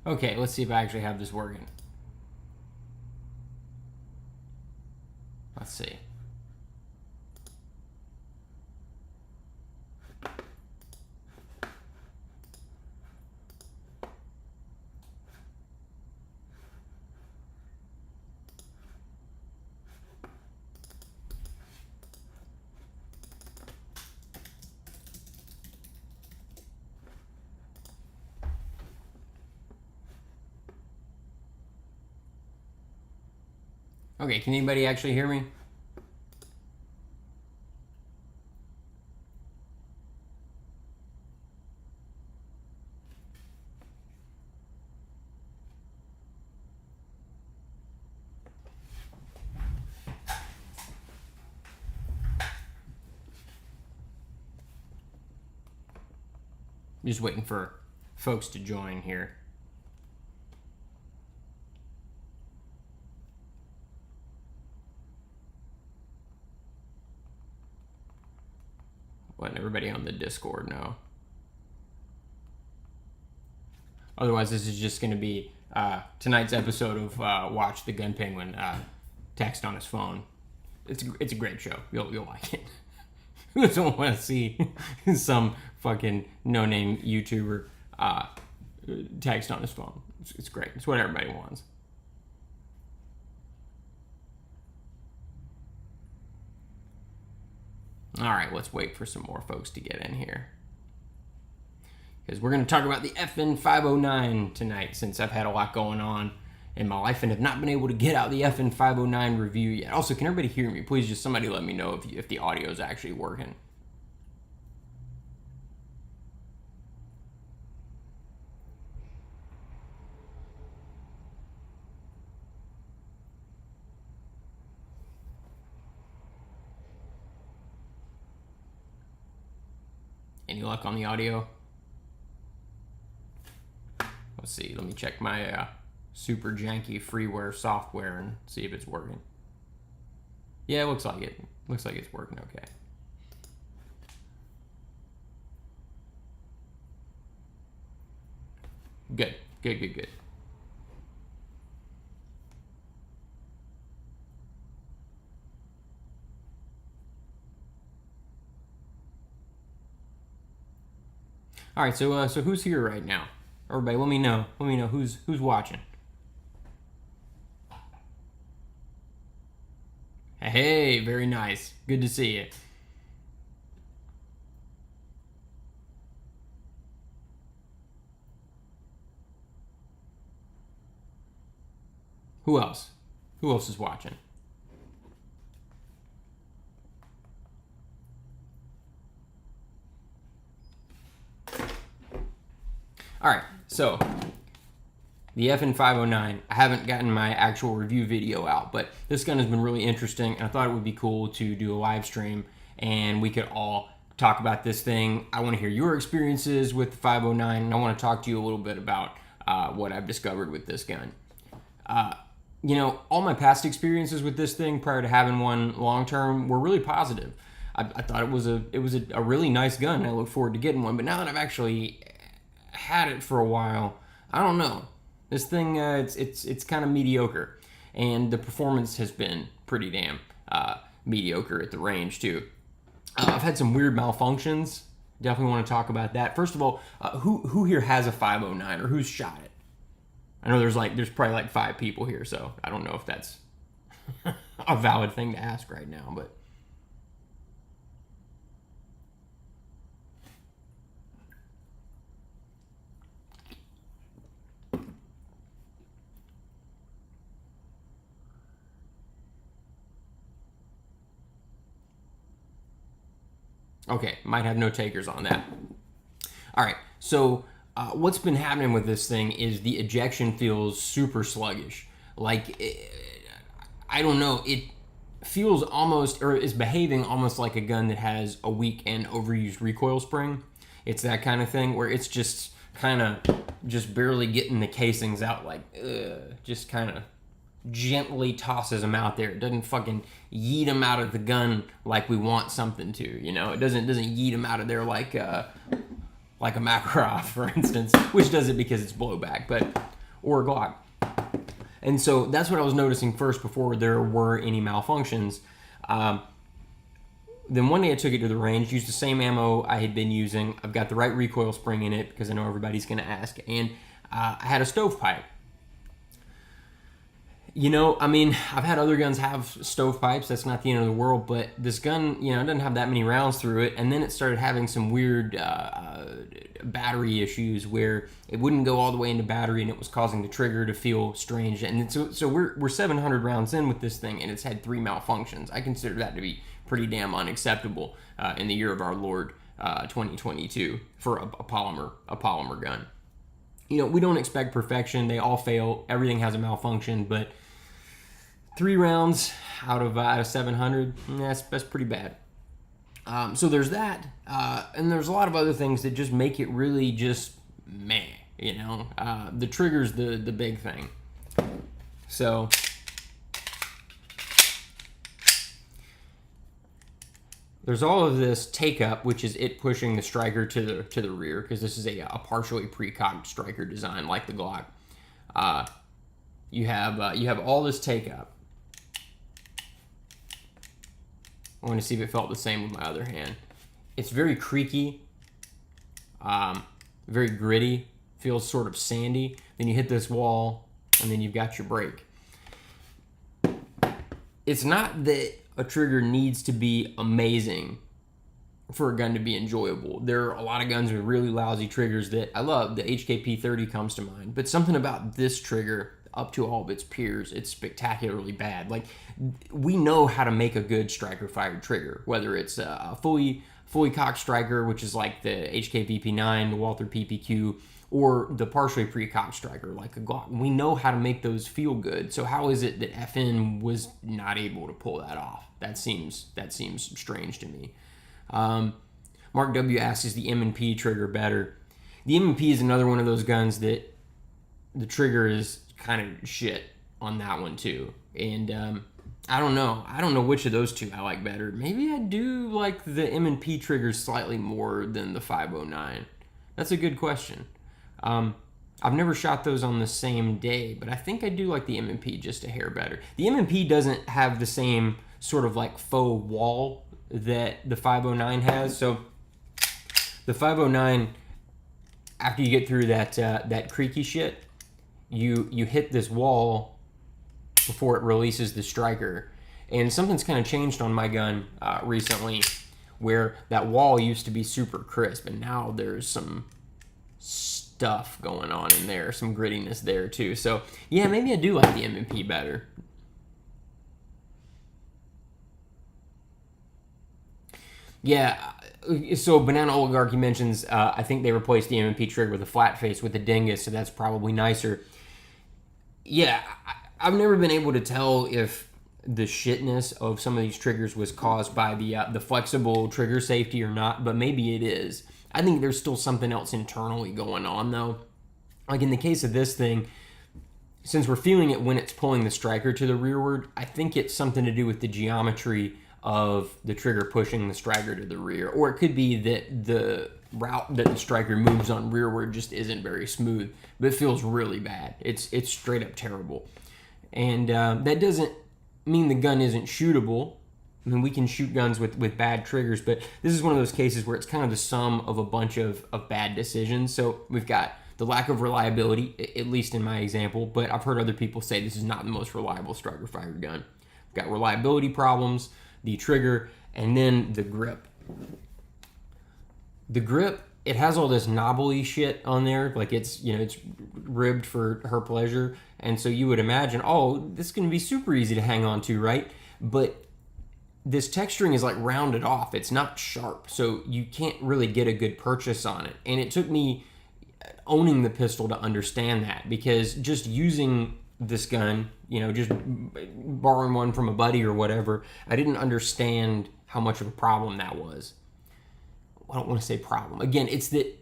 Okay, let's see if I actually have this working. Let's see. Okay, can anybody actually hear me? Just waiting for folks to join here. Letting everybody on the Discord know. Otherwise, this is just going to be tonight's episode of Watch the Gun Penguin text on his phone. It's a great show. You'll like it. Who doesn't want to see some fucking no-name YouTuber text on his phone? It's great. It's what everybody wants. All right, let's wait for some more folks to get in here. Because we're going to talk about the FN 509 tonight, since I've had a lot going on in my life and have not been able to get out the FN 509 review yet. Also, can everybody hear me? Please, just somebody let me know if the audio is actually working. Any luck on the audio? Let's see. Let me check my super janky freeware software and see if it's working. Yeah, it looks like it. Looks like it's working okay. Good. Good. All right, so who's here right now? Everybody, let me know. Let me know who's watching. Hey, very nice. Good to see you. Who else? Who else is watching? All right, so the FN 509, I haven't gotten my actual review video out, but this gun has been really interesting, and I thought it would be cool to do a live stream, and we could all talk about this thing. I want to hear your experiences with the 509, and I want to talk to you a little bit about what I've discovered with this gun. You know, all my past experiences with this thing prior to having one long-term were really positive. I thought it was a really nice gun, and I look forward to getting one, but now that I've actually had it for a while, I don't know. This thing, it's kind of mediocre, and the performance has been pretty damn mediocre at the range too. I've had some weird malfunctions. Definitely want to talk about that. First of all, who here has a 509 or who's shot it? I know there's probably like 5 people here, so I don't know if that's a valid thing to ask right now, but. Okay, might have no takers on that. All right, so what's been happening with this thing is the ejection feels super sluggish. Like, I don't know, it feels almost, or is behaving almost like a gun that has a weak and overused recoil spring. It's that kind of thing where it's just kind of just barely getting the casings out, like, just kind of gently tosses them out there. It doesn't fucking yeet them out of the gun like we want something to, you know? It doesn't yeet them out of there like a Makarov, for instance, which does it because it's blowback. But or a Glock. And so that's what I was noticing first before there were any malfunctions. Then one day I took it to the range, used the same ammo I had been using. I've got the right recoil spring in it because I know everybody's going to ask. And I had a stovepipe. You know, I mean, I've had other guns have stovepipes. That's not the end of the world. But this gun, you know, it doesn't have that many rounds through it. And then it started having some weird battery issues where it wouldn't go all the way into battery, and it was causing the trigger to feel strange. And so we're 700 rounds in with this thing, and it's had 3 malfunctions. I consider that to be pretty damn unacceptable in the year of our Lord 2022 for a polymer gun. You know, we don't expect perfection. They all fail. Everything has a malfunction, but 3 rounds out of 700, that's pretty bad. So there's that, and there's a lot of other things that just make it really just meh, you know. The trigger's the big thing. So there's all of this take up, which is it pushing the striker to the rear, because this is a partially pre-cocked striker design like the Glock. You have all this take up. I want to see if it felt the same with my other hand. It's very creaky, very gritty, feels sort of sandy. Then you hit this wall, and then you've got your break. It's not that a trigger needs to be amazing for a gun to be enjoyable. There are a lot of guns with really lousy triggers that I love. The HKP 30 comes to mind, but something about this trigger, up to all of its peers, it's spectacularly bad. Like, we know how to make a good striker fired trigger, whether it's a fully cocked striker, which is like the HK VP9, the Walther PPQ, or the partially pre-cocked striker like a Glock. We know how to make those feel good. So how is it that FN was not able to pull that off? That seems strange to me. Mark W asks, is the M&P trigger better? The M&P is another one of those guns that the trigger is kind of shit on that one too. And I don't know which of those two I like better. Maybe I do like the M&P trigger slightly more than the 509. That's a good question. I've never shot those on the same day, but I think I do like the M&P just a hair better. The M&P doesn't have the same sort of like faux wall that the 509 has. So the 509, after you get through that creaky shit, you hit this wall before it releases the striker. And something's kind of changed on my gun recently, where that wall used to be super crisp, and now there's some stuff going on in there, some grittiness there too. So yeah, maybe I do like the M&P better. Yeah, so Banana Oligarchy mentions, I think they replaced the M&P trigger with a flat face with a dingus, so that's probably nicer. Yeah, I've never been able to tell if the shitness of some of these triggers was caused by the flexible trigger safety or not, but maybe it is. I think there's still something else internally going on, though. Like in the case of this thing, since we're feeling it when it's pulling the striker to the rearward, I think it's something to do with the geometry of the trigger pushing the striker to the rear. Or it could be that the route that the striker moves on rearward just isn't very smooth, but it feels really bad. It's straight up terrible. And that doesn't mean the gun isn't shootable. I mean, we can shoot guns with bad triggers, but this is one of those cases where it's kind of the sum of a bunch of bad decisions. So we've got the lack of reliability, at least in my example, but I've heard other people say this is not the most reliable striker fired gun. We've got reliability problems, the trigger, and then the grip. The grip, it has all this knobbly shit on there, like it's ribbed for her pleasure, and so you would imagine, oh, this is going to be super easy to hang on to, right? But this texturing is like rounded off. It's not sharp, so you can't really get a good purchase on it. And it took me owning the pistol to understand that, because just using this gun, just borrowing one from a buddy or whatever, I didn't understand how much of a problem that was. I don't want to say problem. Again, it's that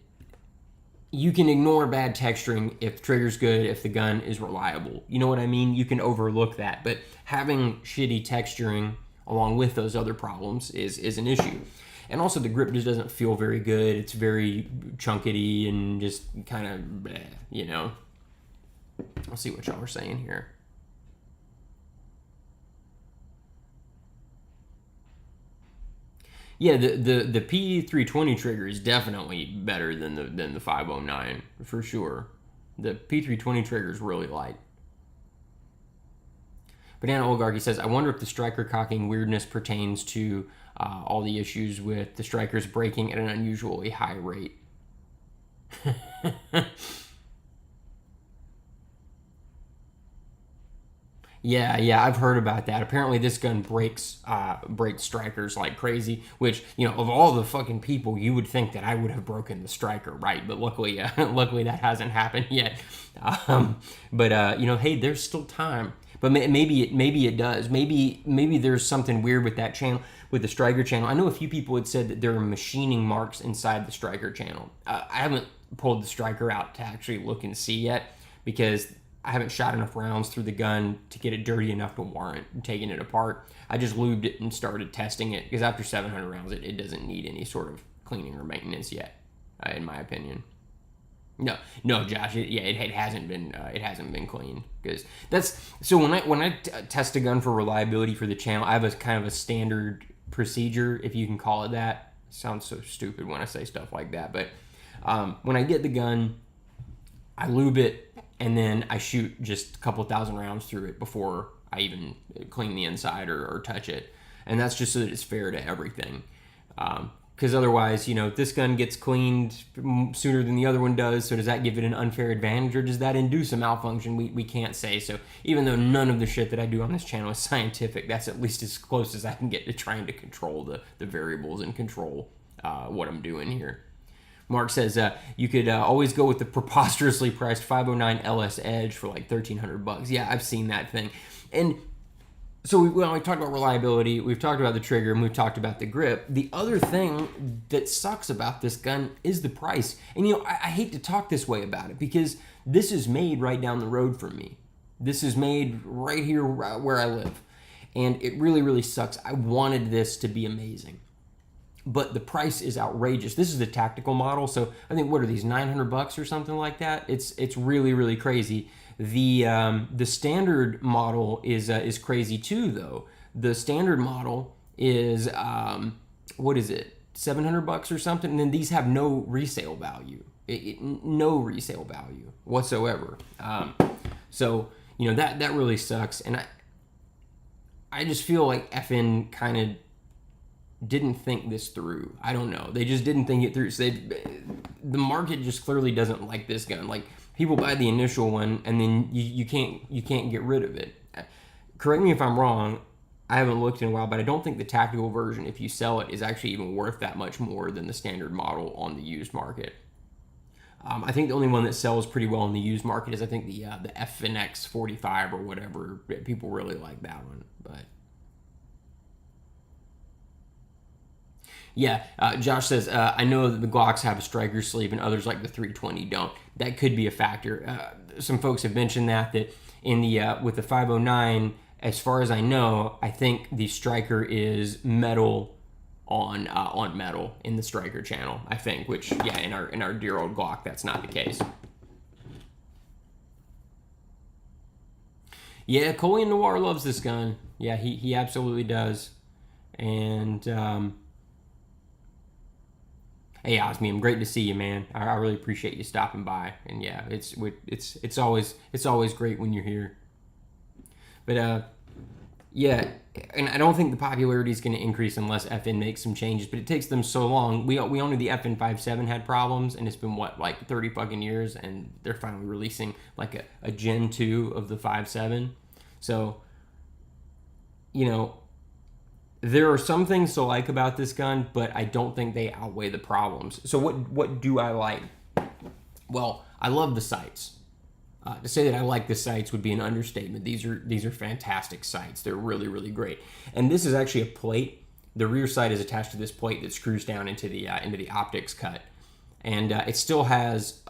you can ignore bad texturing if the trigger's good, if the gun is reliable. You know what I mean? You can overlook that. But having shitty texturing along with those other problems is an issue. And also the grip just doesn't feel very good. It's very chunkety and just kind of bleh, Let's see what y'all are saying here. Yeah, the P320 trigger is definitely better than the 509 for sure. The P320 trigger is really light. Banana Oligarchy says, I wonder if the striker cocking weirdness pertains to all the issues with the strikers breaking at an unusually high rate. Yeah, I've heard about that. Apparently, this gun breaks strikers like crazy. Which, of all the fucking people, you would think that I would have broken the striker, right? But luckily, luckily that hasn't happened yet. Hey, there's still time. But maybe it does. Maybe there's something weird with that channel, with the striker channel. I know a few people had said that there are machining marks inside the striker channel. I haven't pulled the striker out to actually look and see yet because I haven't shot enough rounds through the gun to get it dirty enough to warrant taking it apart. I just lubed it and started testing it because after 700 rounds, it doesn't need any sort of cleaning or maintenance yet, in my opinion. No, Josh. It hasn't been cleaned because that's so. When I test a gun for reliability for the channel, I have a kind of a standard procedure, if you can call it that. It sounds so stupid when I say stuff like that, but when I get the gun, I lube it and then I shoot just a couple thousand rounds through it before I even clean the inside or touch it, and that's just so that it's fair to everything. Because otherwise, if this gun gets cleaned sooner than the other one does, so does that give it an unfair advantage or does that induce a malfunction? We can't say. So even though none of the shit that I do on this channel is scientific, that's at least as close as I can get to trying to control the variables and control what I'm doing here. Mark says you could always go with the preposterously priced 509 LS Edge for like $1,300. Yeah, I've seen that thing. And so we talked about reliability, we've talked about the trigger, and we've talked about the grip. The other thing that sucks about this gun is the price. And I hate to talk this way about it because this is made right down the road from me. This is made right here where I live. And it really, really sucks. I wanted this to be amazing. But the price is outrageous. This is the tactical model, so I think, what are these, $900 or something like that? It's really, really crazy. The standard model is crazy too, though. The standard model is what is it, $700 or something, and then these have no resale value, no resale value whatsoever. So that really sucks, and I just feel like FN kind of didn't think this through. I don't know. They just didn't think it through. So the market just clearly doesn't like this gun. Like, people buy the initial one and then you can't get rid of it. Correct me if I'm wrong. I haven't looked in a while, but I don't think the tactical version, if you sell it, is actually even worth that much more than the standard model on the used market. I think the only one that sells pretty well in the used market is, I think, the FNX 45 or whatever. People really like that one, but. Yeah, Josh says, I know that the Glocks have a striker sleeve and others like the 320 don't. That could be a factor. Some folks have mentioned that in the with the 509, as far as I know, I think the striker is metal on metal in the striker channel, I think, which, yeah, in our dear old Glock, that's not the case. Yeah, Colleen Noir loves this gun. Yeah, he absolutely does. And hey, Osmium, great to see you, man. I really appreciate you stopping by. And yeah, it's always great when you're here. But yeah, and I don't think the popularity is going to increase unless FN makes some changes. But it takes them so long. We all knew the FN 5.7 had problems, and it's been like 30 fucking years, and they're finally releasing like a Gen 2 of the 5.7. So, there are some things to like about this gun, but I don't think they outweigh the problems. So what do I like? Well, I love the sights. To say that I like the sights would be an understatement. These are fantastic sights. They're really, really great. And this is actually a plate. The rear sight is attached to this plate that screws down into the optics cut, and it still has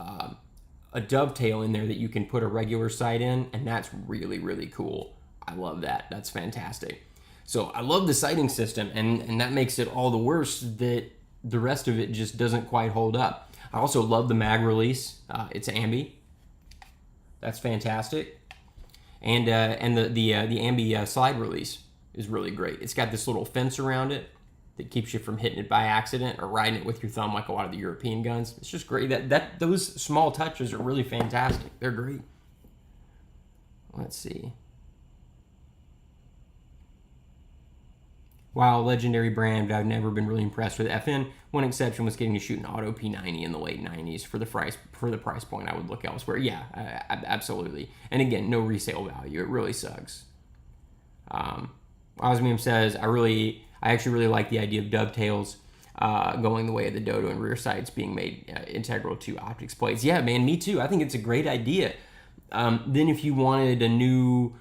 a dovetail in there that you can put a regular sight in, and that's really, really cool. I love that. That's fantastic. So I love the sighting system, and that makes it all the worse that the rest of it just doesn't quite hold up. I also love the mag release. It's ambi. That's fantastic. And the ambi slide release is really great. It's got this little fence around it that keeps you from hitting it by accident or riding it with your thumb like a lot of the European guns. It's just great. Those small touches are really fantastic. They're great. Let's see. While legendary brand, I've never been really impressed with FN. One exception was getting to shoot an auto P90 in the late 90s. For the price point, I would look elsewhere. Yeah, absolutely. And again, no resale value. It really sucks. Osmium says, I actually really like the idea of dovetails going the way of the dodo and rear sights being made integral to optics plates. Yeah, man, me too. I think it's a great idea. Then if you wanted a new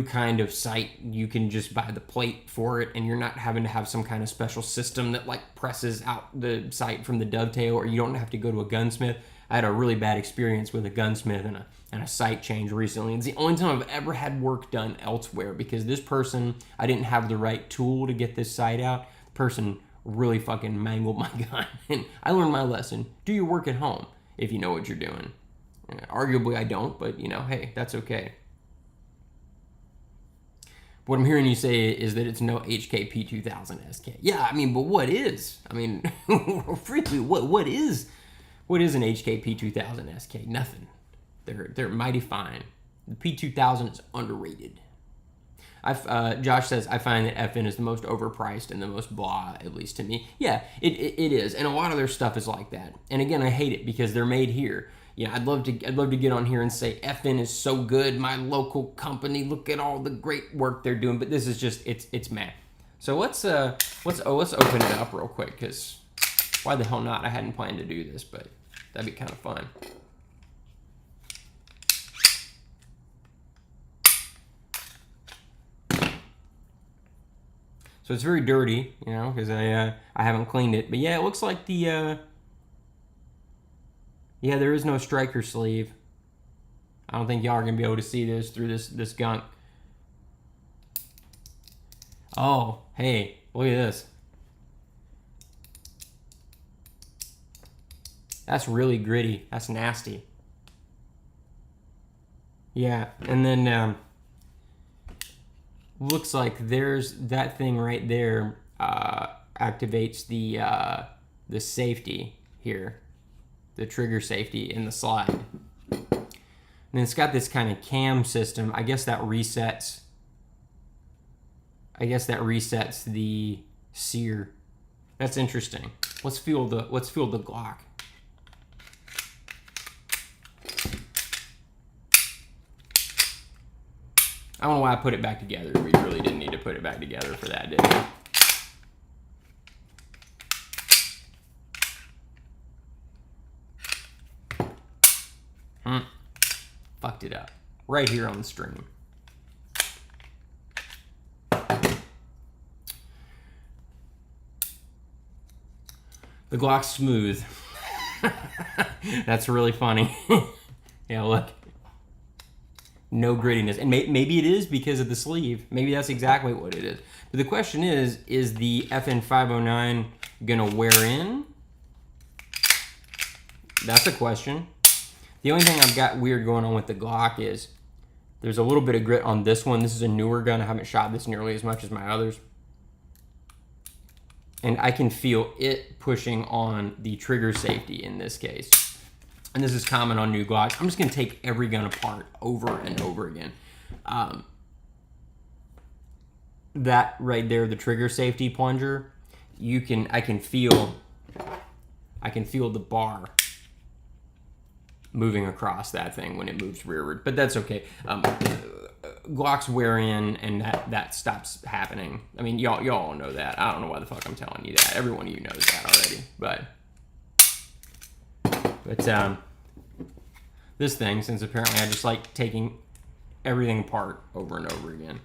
kind of sight, you can just buy the plate for it, and you're not having to have some kind of special system that like presses out the sight from the dovetail, or you don't have to go to a gunsmith. I had a really bad experience with a gunsmith and a sight change recently. It's the only time I've ever had work done elsewhere because this person, I didn't have the right tool to get this sight out. The person really fucking mangled my gun. And I learned my lesson. Do your work at home if you know what you're doing. Arguably I don't, but hey, that's okay. What I'm hearing you say is that it's no HK P2000 SK. Yeah, I mean, but what is? I mean, frankly, what is an HK P2000 SK? Nothing. They're mighty fine. The P2000 is underrated. Josh says, I find that FN is the most overpriced and the most blah, at least to me. Yeah, it is, and a lot of their stuff is like that. And again, I hate it because they're made here. Yeah, I'd love to get on here and say FN is so good, my local company. Look at all the great work they're doing. But this is just it's meh. So let's open it up real quick because why the hell not? I hadn't planned to do this, but that'd be kind of fun. So it's very dirty, because I haven't cleaned it. But yeah, it looks like the yeah, there is no striker sleeve. I don't think y'all are gonna be able to see this through this gunk. Oh, hey, look at this. That's really gritty. That's nasty. Yeah, and then looks like there's that thing right there activates the safety here, the trigger safety in the slide. And then it's got this kind of cam system. I guess that resets the sear. That's interesting. Let's feel the Glock. I don't know why I put it back together. We really didn't need to put it back together for that, did we? Fucked it up. Right here on the stream. The Glock's smooth. That's really funny. Yeah, look. No grittiness. And maybe it is because of the sleeve. Maybe that's exactly what it is. But the question is the FN509 gonna wear in? That's a question. The only thing I've got weird going on with the Glock is there's a little bit of grit on this one. This is a newer gun. I haven't shot this nearly as much as my others. And I can feel it pushing on the trigger safety in this case. And this is common on new Glocks. I'm just gonna take every gun apart over and over again. That right there, the trigger safety plunger, I can feel the bar moving across that thing when it moves rearward, but that's okay. Glocks wear in, and that stops happening. I mean, y'all all know that. I don't know why the fuck I'm telling you that. Every one of you knows that already, but this thing, since apparently I just like taking everything apart over and over again.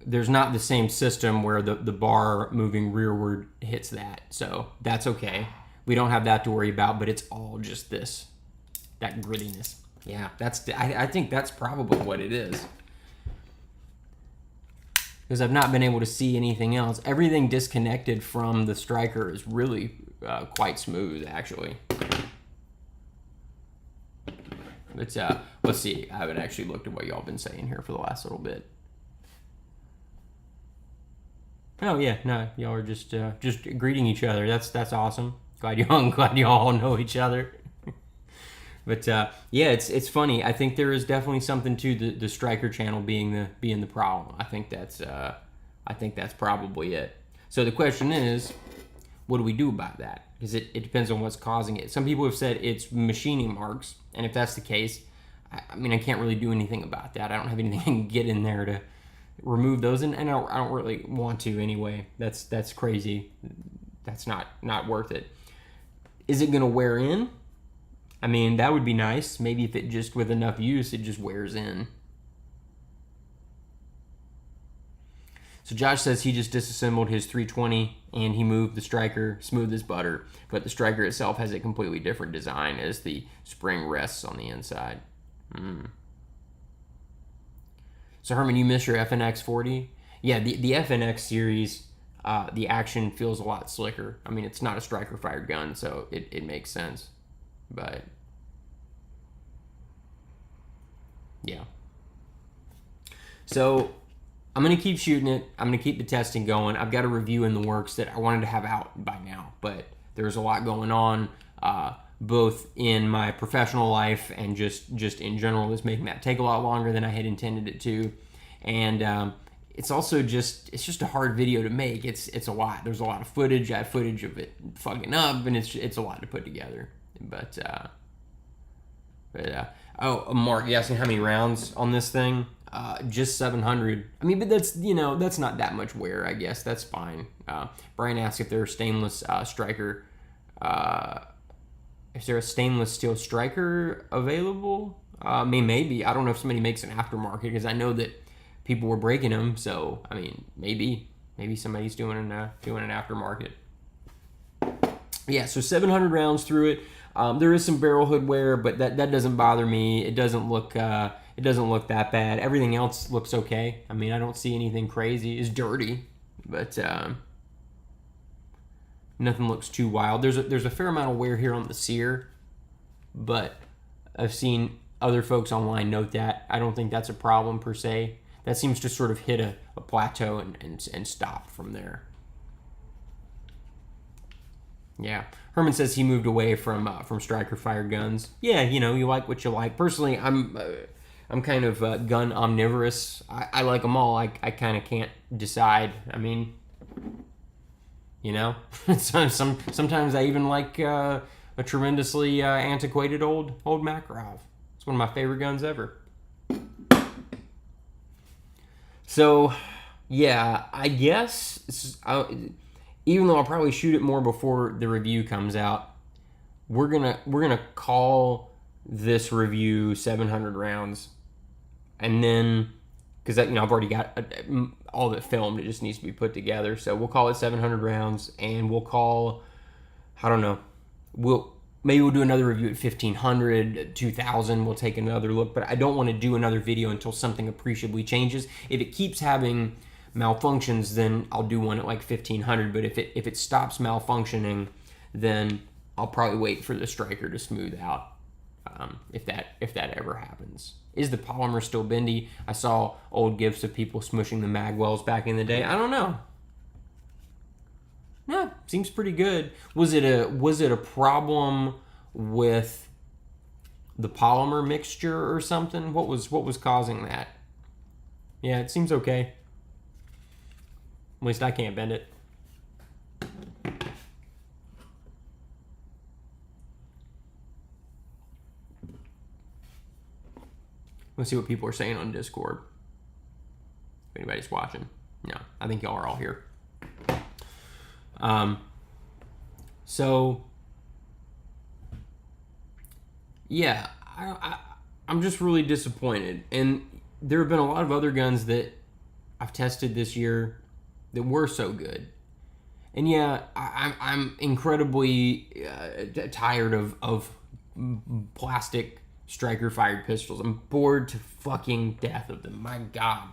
There's not the same system where the bar moving rearward hits that, so that's okay. We don't have that to worry about, but it's all just that grittiness. Yeah, I think that's probably what it is. Because I've not been able to see anything else. Everything disconnected from the striker is really, quite smooth, actually. But let's see. I haven't actually looked at what y'all been saying here for the last little bit. Oh yeah, no, y'all are just greeting each other. That's awesome. Glad you all know each other. But yeah, it's funny. I think there is definitely something to the striker channel being the problem. I think that's probably it. So the question is, what do we do about that? Because it depends on what's causing it. Some people have said it's machining marks, and if that's the case, I mean, I can't really do anything about that. I don't have anything I can get in there to remove those, and I don't really want to anyway. That's crazy. That's not worth it. Is it going to wear in? I mean, that would be nice. Maybe if it just, with enough use, it just wears in. So Josh says he just disassembled his 320 and he moved the striker smooth as butter, but the striker itself has a completely different design as the spring rests on the inside. So Herman, you miss your FNX 40? Yeah, the FNX series, the action feels a lot slicker. I mean, it's not a striker fired gun, so it makes sense. But yeah. So I'm going to keep shooting it. I'm going to keep the testing going. I've got a review in the works that I wanted to have out by now, but there's a lot going on, both in my professional life and just in general, that's making that take a lot longer than I had intended it to. And it's also just a hard video to make. It's a lot. There's a lot of footage. I have footage of it fucking up, and it's a lot to put together. But oh, Mark, you asking how many rounds on this thing? Just 700. I mean, but that's not that much wear, I guess. That's fine. Brian asked if there's stainless striker. Is there a stainless steel striker available? I mean, maybe. I don't know if somebody makes an aftermarket, because I know that people were breaking them. So, I mean, maybe somebody's doing an aftermarket. Yeah, so 700 rounds through it. There is some barrel hood wear, but that doesn't bother me. It doesn't look that bad. Everything else looks okay. I mean, I don't see anything crazy. It's dirty, but nothing looks too wild. There's a fair amount of wear here on the sear, but I've seen other folks online note that. I don't think that's a problem per se. That seems to sort of hit a plateau and stop from there. Yeah. Herman says he moved away from striker fired guns. Yeah, you like what you like. Personally, I'm kind of gun omnivorous. I like them all. I kind of can't decide. I mean, sometimes I even like a tremendously antiquated old Makarov. It's one of my favorite guns ever. So, yeah, I guess even though I'll probably shoot it more before the review comes out, we're gonna call this review 700 rounds, and then because I've already got all of it filmed, it just needs to be put together. So we'll call it 700 rounds, and we'll call, I don't know, maybe we'll do another review at 1500, 2000. We'll take another look, but I don't want to do another video until something appreciably changes. If it keeps having malfunctions, then I'll do one at like 1500. But if it stops malfunctioning, then I'll probably wait for the striker to smooth out. If that ever happens. Is the polymer still bendy? I saw old gifs of people smushing the mag wells back in the day. I don't know. Yeah, seems pretty good. Was it a problem with the polymer mixture or something? What was causing that? Yeah, it seems okay. At least I can't bend it. Let's see what people are saying on Discord. If anybody's watching. No, I think y'all are all here. So, yeah, I'm just really disappointed. And there have been a lot of other guns that I've tested this year that were so good. And yeah, I'm incredibly tired of plastic striker fired pistols. I'm bored to fucking death of them. My God.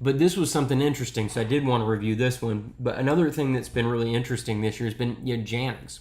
But this was something interesting, so I did want to review this one. But another thing that's been really interesting this year has been Janics.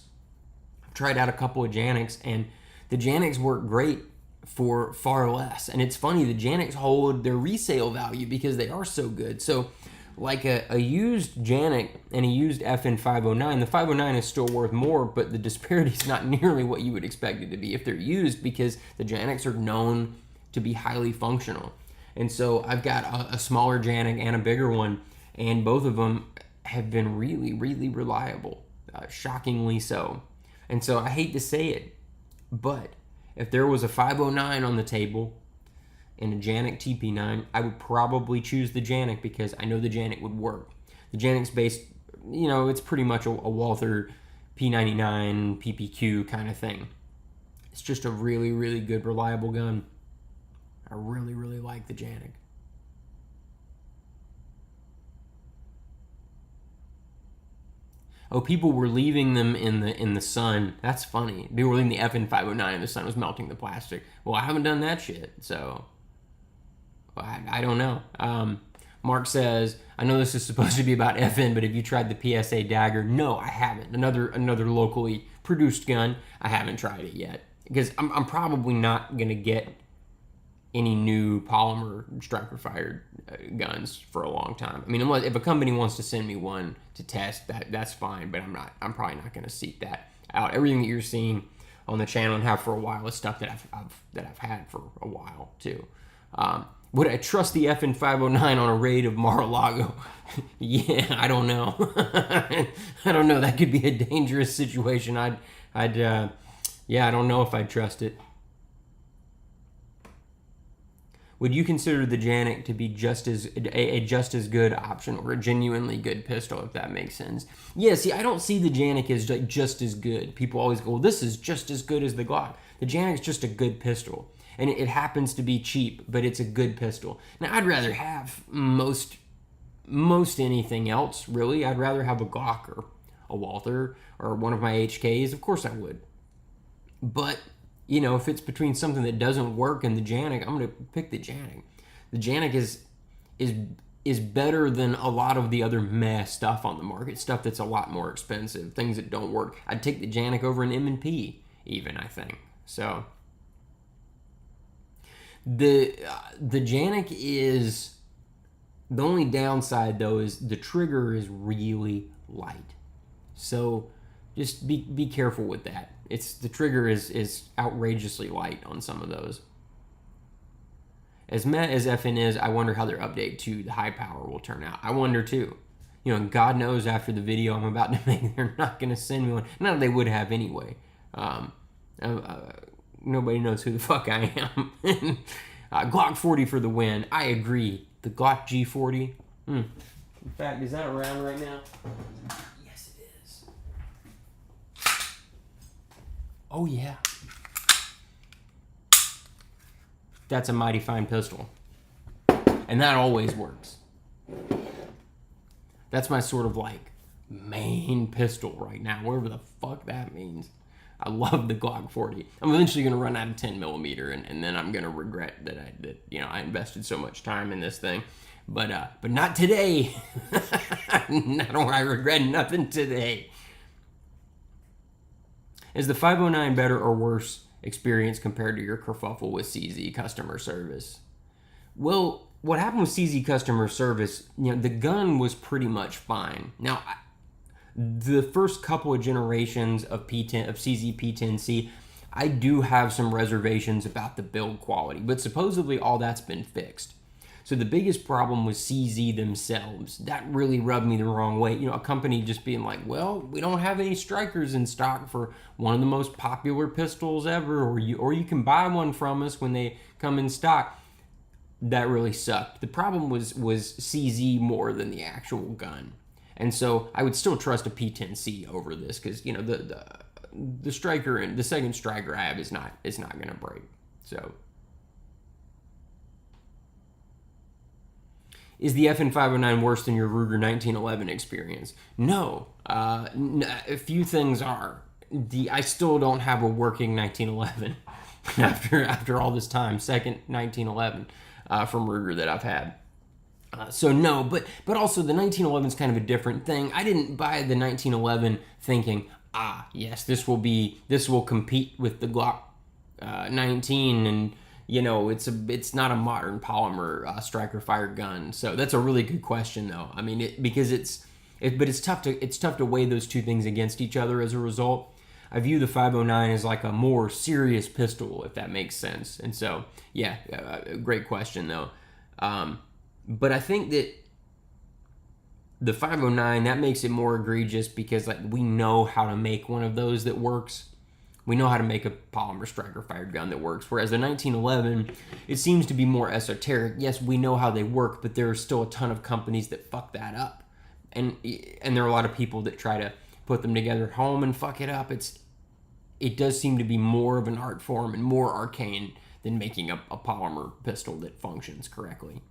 I've tried out a couple of Janics, and the Janics work great for far less. And it's funny, the Janics hold their resale value because they are so good. So like a used Janic and a used FN 509, the 509 is still worth more, but the disparity is not nearly what you would expect it to be if they're used, because the Janics are known to be highly functional. And so I've got a smaller Janic and a bigger one, and both of them have been really, really reliable, shockingly so. And so I hate to say it, but if there was a 509 on the table and a Janic TP9, I would probably choose the Janic because I know the Janic would work. The Janic's based, it's pretty much a Walther P99, PPQ kind of thing. It's just a really, really good, reliable gun. I really, really like the Janic. Oh, people were leaving them in the sun. That's funny. They were leaving the FN 509 and the sun was melting the plastic. Well, I haven't done that shit, so I don't know. Mark says, I know this is supposed to be about FN, but have you tried the PSA Dagger? No, I haven't. Another locally produced gun. I haven't tried it yet because I'm probably not gonna get any new polymer striker fired guns for a long time. I mean, unless if a company wants to send me one to test, that's fine, but I'm probably not going to seek that out. Everything that you're seeing on the channel and have for a while is stuff that I've had for a while too. Would I trust the FN 509 on a raid of Mar-a-Lago? Yeah, I don't know. I don't know. That could be a dangerous situation. I don't know if I'd trust it. Would you consider the Janic to be just as good option, or a genuinely good pistol, if that makes sense? Yeah, see, I don't see the Janic as just as good. People always go, well, this is just as good as the Glock. The Janic's just a good pistol, and it happens to be cheap, but it's a good pistol. Now, I'd rather have most anything else, really. I'd rather have a Glock or a Walther or one of my HKs. Of course I would. But if it's between something that doesn't work and the Janic, I'm going to pick the Janic. The Janic is better than a lot of the other meh stuff on the market, stuff that's a lot more expensive, things that don't work. I'd take the Janic over an M&P even, I think. So the Janic is, the only downside though is the trigger is really light. So just be careful with that. The trigger is outrageously light on some of those. As meh as FN is, I wonder how their update to the high power will turn out. I wonder too. God knows after the video I'm about to make, they're not going to send me one. Not that they would have anyway. Nobody knows who the fuck I am. Glock 40 for the win. I agree. The Glock G40. In fact, is that around right now? Yes, it is. Oh, yeah. That's a mighty fine pistol. And that always works. That's my sort of main pistol right now, whatever the fuck that means. I love the Glock 40. I'm eventually going to run out of 10 millimeter, and then I'm going to regret that I invested so much time in this thing. But not today. I regret nothing today. Is the 509 better or worse experience compared to your kerfuffle with CZ customer service? Well, what happened with CZ customer service, the gun was pretty much fine. Now, the first couple of generations of CZ P10C, I do have some reservations about the build quality, but supposedly all that's been fixed. So the biggest problem was CZ themselves. That really rubbed me the wrong way. A company just being like, well, we don't have any strikers in stock for one of the most popular pistols ever, or you can buy one from us when they come in stock. That really sucked. The problem was CZ more than the actual gun. And so I would still trust a P10C over this because, the striker and the second striker I have is not going to break. So is the FN 509 worse than your Ruger 1911 experience? No. A few things are. I still don't have a working 1911 after all this time. Second 1911 from Ruger that I've had. So no, but also the 1911 is kind of a different thing. I didn't buy the 1911 thinking, yes, this will compete with the Glock 19, and it's not a modern polymer striker fired gun. So that's a really good question, though. I mean, but it's tough to weigh those two things against each other as a result. I view the 509 as like a more serious pistol, if that makes sense. And so, yeah, great question though. But I think that the 509, that makes it more egregious because like we know how to make one of those that works. We know how to make a polymer striker fired gun that works. Whereas the 1911, it seems to be more esoteric. Yes, we know how they work, but there are still a ton of companies that fuck that up. And there are a lot of people that try to put them together at home and fuck it up. It does seem to be more of an art form and more arcane than making a polymer pistol that functions correctly.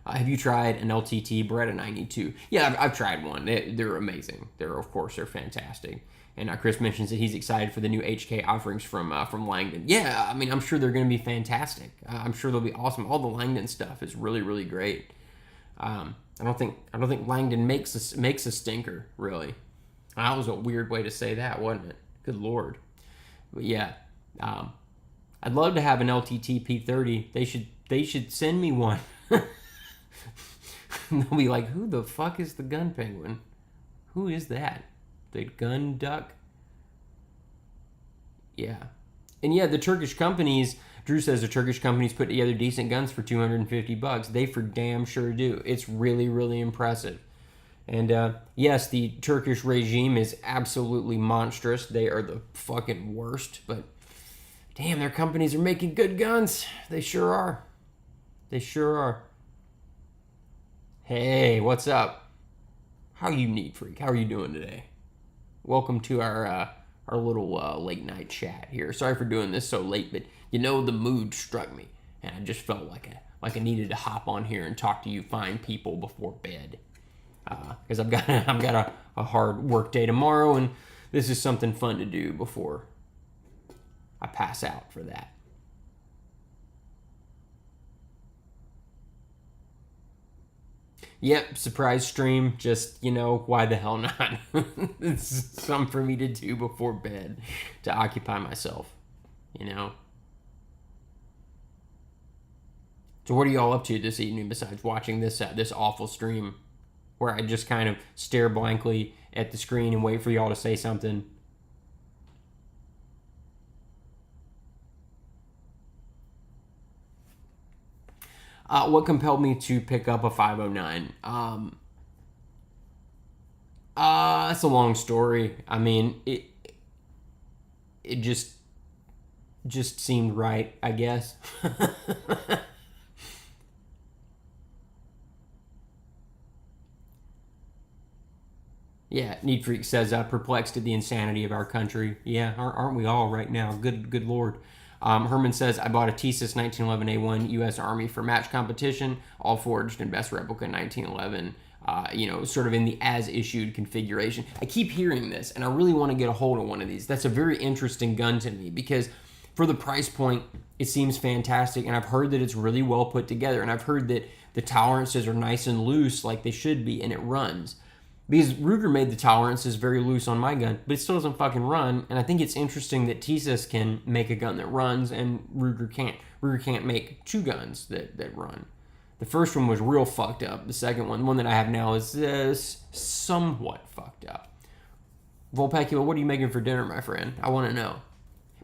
Have you tried an LTT Beretta 92? Yeah, I've tried one. They're amazing. Of course, they're fantastic. And Chris mentions that he's excited for the new HK offerings from Langdon. Yeah, I mean, I'm sure they're going to be fantastic. I'm sure they'll be awesome. All the Langdon stuff is really, really great. I don't think Langdon makes a stinker, really. That was a weird way to say that, wasn't it? Good Lord. But yeah, I'd love to have an LTT P30. They should send me one. They'll be like, who the fuck is the gun penguin? Who is that? The gun duck? Yeah. And yeah, the Turkish companies, Drew says the Turkish companies put together decent guns for $250. They for damn sure do. It's really, really impressive. And yes, the Turkish regime is absolutely monstrous. They are the fucking worst. But damn, their companies are making good guns. They sure are. They sure are. Hey, what's up? How are you, Neat Freak? How are you doing today? Welcome to our little late night chat here. Sorry for doing this so late, but the mood struck me, and I just felt like I needed to hop on here and talk to you fine people before bed, because I've got a hard work day tomorrow, and this is something fun to do before I pass out for that. Yep, surprise stream. Just, why the hell not? It's something for me to do before bed to occupy myself, So what are y'all up to this evening besides watching this awful stream where I just kind of stare blankly at the screen and wait for y'all to say something? What compelled me to pick up a 509? That's a long story. I mean, it just seemed right, I guess. Yeah, Need Freak says, perplexed at the insanity of our country. Yeah, aren't we all right now? Good Lord. Herman says, I bought a TSIS 1911A1 U.S. Army for match competition, all forged in best replica 1911, sort of in the as-issued configuration. I keep hearing this, and I really want to get a hold of one of these. That's a very interesting gun to me, because for the price point, it seems fantastic, and I've heard that it's really well put together, and I've heard that the tolerances are nice and loose like they should be, and it runs. Because Ruger made the tolerances very loose on my gun, but it still doesn't fucking run. And I think it's interesting that TSIS can make a gun that runs and Ruger can't. Ruger can't make two guns that run. The first one was real fucked up. The second one, the one that I have now, is somewhat fucked up. Volpecula, what are you making for dinner, my friend? I want to know.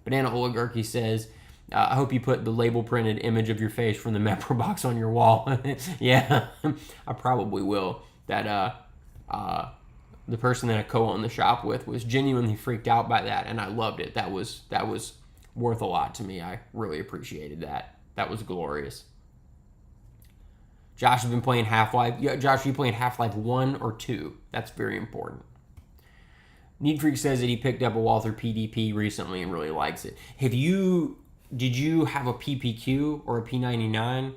Banana Oligarchy says, I hope you put the label printed image of your face from the Metro box on your wall. Yeah, I probably will. The person that I co-owned the shop with was genuinely freaked out by that, and I loved it. That was worth a lot to me. I really appreciated that. That was glorious. Josh has been playing Half-Life. Yeah, Josh, are you playing Half-Life 1 or 2? That's very important. Need Freak says that he picked up a Walther PDP recently and really likes it. Did you have a PPQ or a P99?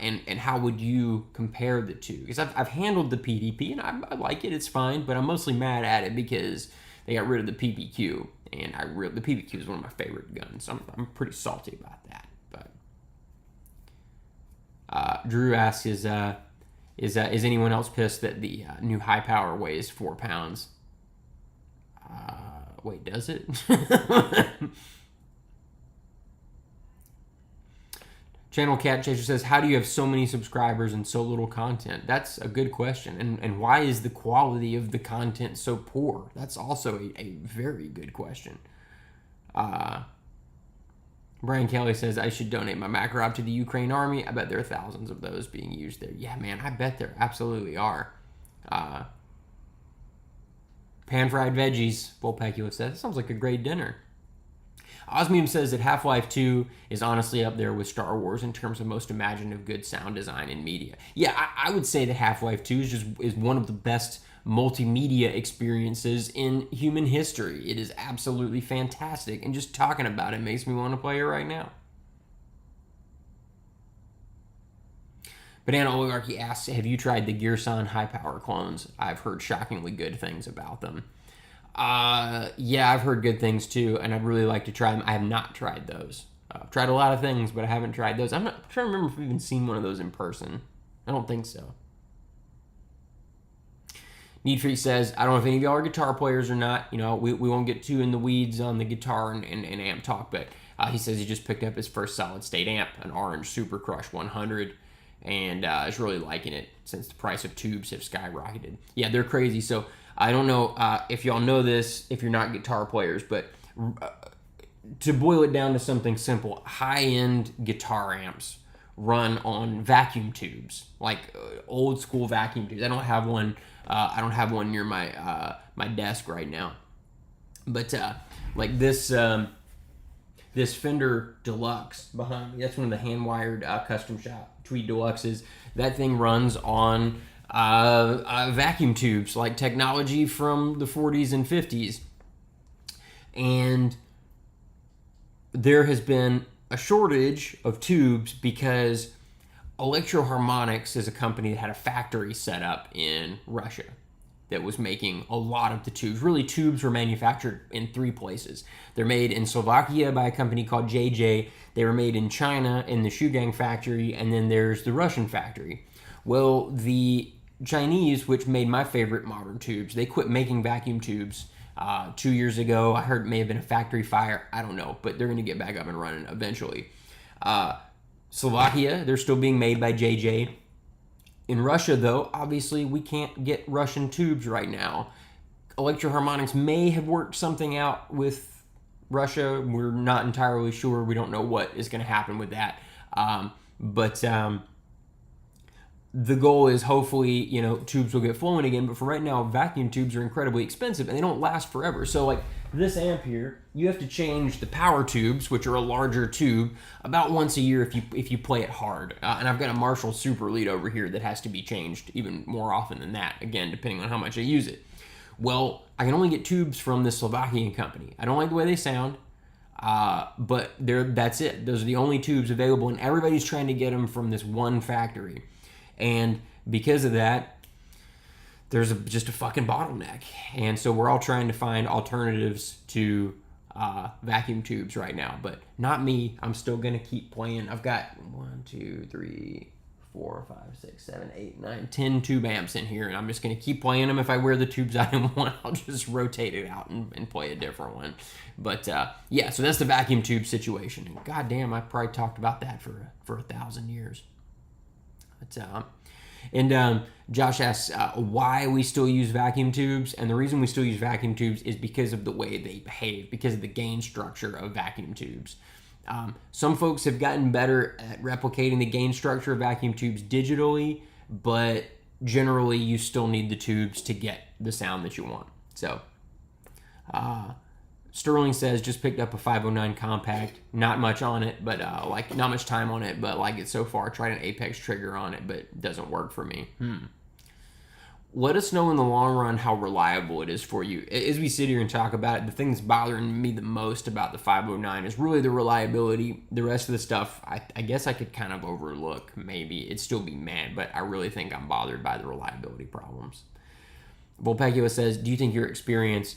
And how would you compare the two? Because I've handled the PDP and I like it, it's fine, but I'm mostly mad at it because they got rid of the PPQ, and the PPQ is one of my favorite guns. So I'm pretty salty about that. But Drew asks, is anyone else pissed that the new high power weighs 4 pounds? Wait, does it? Channel Cat Chaser says, how do you have so many subscribers and so little content? That's a good question. And why is the quality of the content so poor? That's also a very good question. Brian Kelly says, I should donate my Makarov to the Ukraine army. I bet there are thousands of those being used there. Yeah, man, I bet there absolutely are. Pan-fried veggies, Volpecula says, that sounds like a great dinner. Osmium says that Half-Life 2 is honestly up there with Star Wars in terms of most imaginative good sound design in media. Yeah, I would say that Half-Life 2 is one of the best multimedia experiences in human history. It is absolutely fantastic, and just talking about it makes me want to play it right now. Banana Oligarchy asks, have you tried the Gearson high-power clones? I've heard shockingly good things about them. Yeah, I've heard good things too, and I'd really like to try them. I have not tried those. I've tried a lot of things, but I haven't tried those. I'm trying to remember if we've even seen one of those in person. I don't think so. Need Free says, I don't know if any of y'all are guitar players or not. You know, we won't get too in the weeds on the guitar and amp talk, but he says he just picked up his first solid-state amp, an orange Super Crush 100, and is really liking it since the price of tubes have skyrocketed. Yeah, they're crazy. So I don't know if y'all know this, if you're not guitar players, but to boil it down to something simple, high-end guitar amps run on vacuum tubes, like old school vacuum tubes. I don't have one. I don't have one near my my desk right now, but like this this Fender Deluxe behind me. That's one of the hand-wired custom shop Tweed Deluxes. That thing runs on vacuum tubes, like technology from the 40s and 50s. And there has been a shortage of tubes because Electro-Harmonix is a company that had a factory set up in Russia that was making a lot of the tubes. Really, tubes were manufactured in 3 places. They're made in Slovakia by a company called JJ. They were made in China in the Shugang factory, and then there's the Russian factory. Well, the Chinese, which made my favorite modern tubes, they quit making vacuum tubes 2 years ago. I heard it may have been a factory fire. I don't know, but they're going to get back up and running eventually. Slovakia, they're still being made by JJ. In Russia, though, obviously we can't get Russian tubes right now. Electro-Harmonix may have worked something out with Russia. We're not entirely sure. We don't know what is going to happen with that. But the goal is hopefully, you know, tubes will get flowing again. But for right now, vacuum tubes are incredibly expensive and they don't last forever. So like this amp here, you have to change the power tubes, which are a larger tube, about once a year if you play it hard. And I've got a Marshall Super Lead over here that has to be changed even more often than that, again, depending on how much I use it. Well, I can only get tubes from this Slovakian company. I don't like the way they sound, but that's it. Those are the only tubes available, and everybody's trying to get them from this one factory. And because of that, there's just a fucking bottleneck. And so we're all trying to find alternatives to vacuum tubes right now. But not me. I'm still going to keep playing. I've got 1, 2, 3, 4, 5, 6, 7, 8, 9, 10 tube amps in here. And I'm just going to keep playing them. If I wear the tubes out in one, I'll just rotate it out and play a different one. But yeah, so that's the vacuum tube situation. And goddamn, I probably talked about that for 1,000 years. And Josh asks why we still use vacuum tubes, and the reason we still use vacuum tubes is because of the way they behave, because of the gain structure of vacuum tubes. Some folks have gotten better at replicating the gain structure of vacuum tubes digitally, but generally you still need the tubes to get the sound that you want. So Sterling says, just picked up a 509 compact. Not much on it, but not much time on it, but like it so far. Tried an Apex trigger on it, but it doesn't work for me. Let us know in the long run how reliable it is for you. As we sit here and talk about it, the thing that's bothering me the most about the 509 is really the reliability. The rest of the stuff, I guess I could kind of overlook. Maybe it'd still be mad, but I really think I'm bothered by the reliability problems. Volpecula says, do you think your experience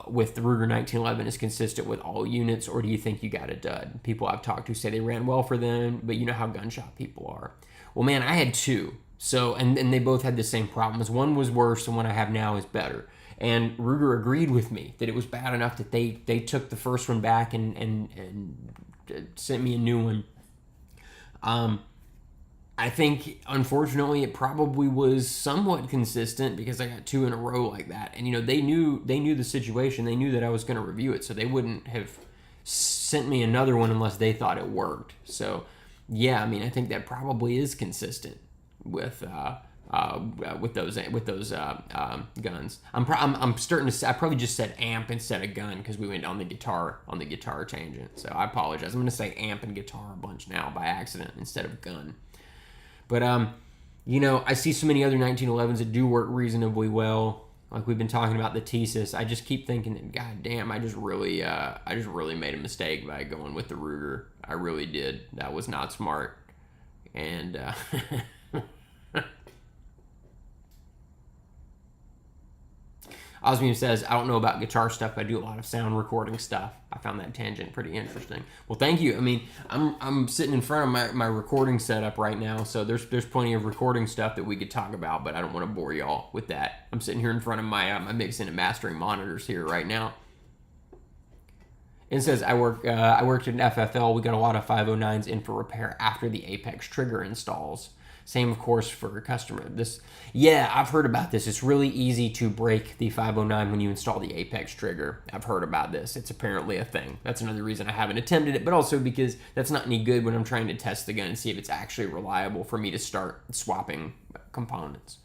with the Ruger 1911 is consistent with all units, or do you think you got a dud? People I've talked to say they ran well for them, but you know how gun shop people are. Well, man, I had two. So, and they both had the same problems. One was worse, and one I have now is better. And Ruger agreed with me that it was bad enough that they took the first one back and sent me a new one. I think, unfortunately, it probably was somewhat consistent because I got two in a row like that. And, you know, they knew the situation. They knew that I was going to review it, so they wouldn't have sent me another one unless they thought it worked. So, yeah, I mean, I think that probably is consistent with those guns. I'm starting to say, I probably just said amp instead of gun because we went on the guitar tangent. So I apologize. I'm going to say amp and guitar a bunch now by accident instead of gun. But you know, I see so many other 1911s that do work reasonably well. Like we've been talking about the Thesis. I just keep thinking that, God damn, I just really made a mistake by going with the Ruger. I really did. That was not smart. And Osmium says, I don't know about guitar stuff, but I do a lot of sound recording stuff. I found that tangent pretty interesting. Well, thank you. I mean, I'm sitting in front of my recording setup right now, so there's plenty of recording stuff that we could talk about, but I don't want to bore y'all with that. I'm sitting here in front of my mixing and mastering monitors here right now. It says, I worked at an FFL. We got a lot of 509s in for repair after the Apex trigger installs. Same, of course, for a customer. Yeah, I've heard about this. It's really easy to break the 509 when you install the Apex trigger. I've heard about this. It's apparently a thing. That's another reason I haven't attempted it, but also because that's not any good when I'm trying to test the gun and see if it's actually reliable for me to start swapping components.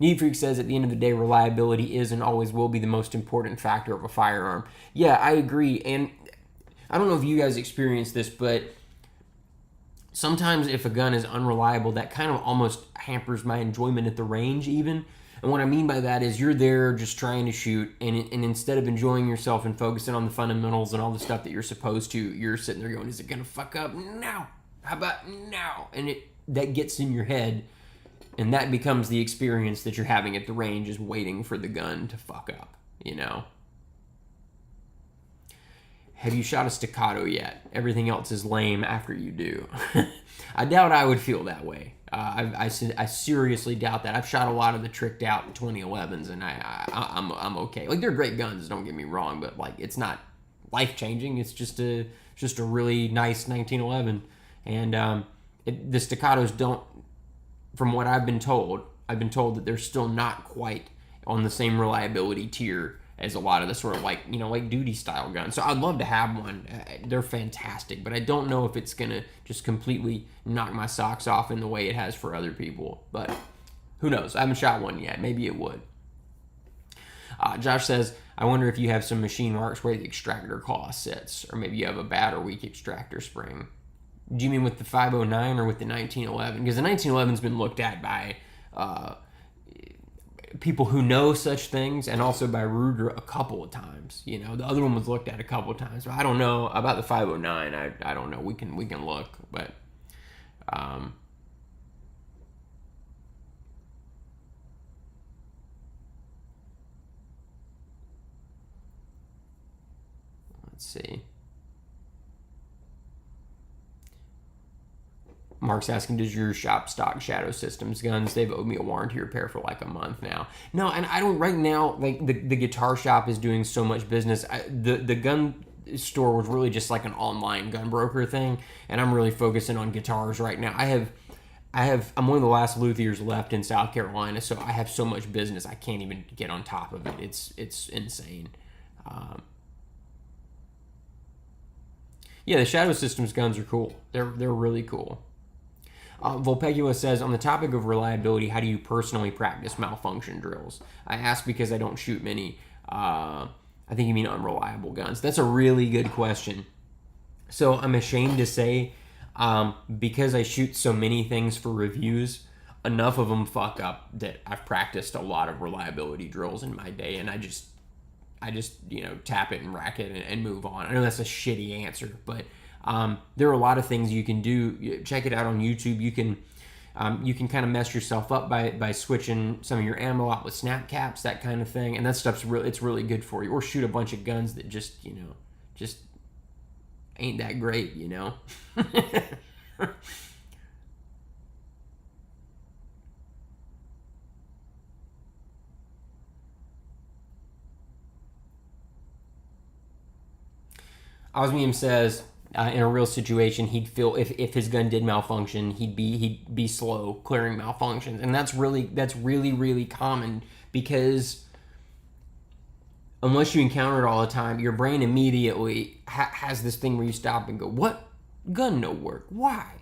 Need Freak says, at the end of the day, reliability is and always will be the most important factor of a firearm. Yeah, I agree. And I don't know if you guys experience this, but sometimes if a gun is unreliable, that kind of almost hampers my enjoyment at the range even. And what I mean by that is you're there just trying to shoot, and instead of enjoying yourself and focusing on the fundamentals and all the stuff that you're supposed to, you're sitting there going, is it going to fuck up? No. How about now? And that gets in your head, and that becomes the experience that you're having at the range, is waiting for the gun to fuck up, you know? Have you shot a staccato yet? Everything else is lame after you do. I doubt I would feel that way. I seriously doubt that. I've shot a lot of the tricked out 2011s, and I'm okay. Like, they're great guns, don't get me wrong, but like it's not life changing. It's just a really nice 1911, and the staccatos don't. From what I've been told that they're still not quite on the same reliability tier as a lot of the sort of like duty style guns. So I'd love to have one. They're fantastic, but I don't know if it's gonna just completely knock my socks off in the way it has for other people. But who knows? I haven't shot one yet. Maybe it would. Josh says, I wonder if you have some machine marks where the extractor claw sits, or maybe you have a bad or weak extractor spring. Do you mean with the 509 or with the 1911? Because the 1911's been looked at by people who know such things, and also by Ruger a couple of times. You know, the other one was looked at a couple of times. But I don't know about the 509. I don't know. We can look, but let's see. Mark's asking, does your shop stock Shadow Systems guns? They've owed me a warranty repair for like a month now. No, and I don't right now, like the guitar shop is doing so much business. The gun store was really just like an online gun broker thing, and I'm really focusing on guitars right now. I'm one of the last luthiers left in South Carolina, so I have so much business I can't even get on top of it. It's insane. Yeah, the Shadow Systems guns are cool. They're really cool. Volpegula says, on the topic of reliability, how do you personally practice malfunction drills? I ask because I don't shoot many, I think you mean unreliable guns. That's a really good question. So I'm ashamed to say, because I shoot so many things for reviews, enough of them fuck up that I've practiced a lot of reliability drills in my day, and I just tap it and rack it and move on. I know that's a shitty answer, but there are a lot of things you can do. Check it out on YouTube. You can You can kind of mess yourself up by switching some of your ammo out with snap caps, that kind of thing, and that stuff's it's really good for you. Or shoot a bunch of guns that just ain't that great, Osmium says, in a real situation, he'd feel if his gun did malfunction, he'd be slow clearing malfunctions, and that's really common, because unless you encounter it all the time, your brain immediately has this thing where you stop and go, "What? Gun no work? Why?"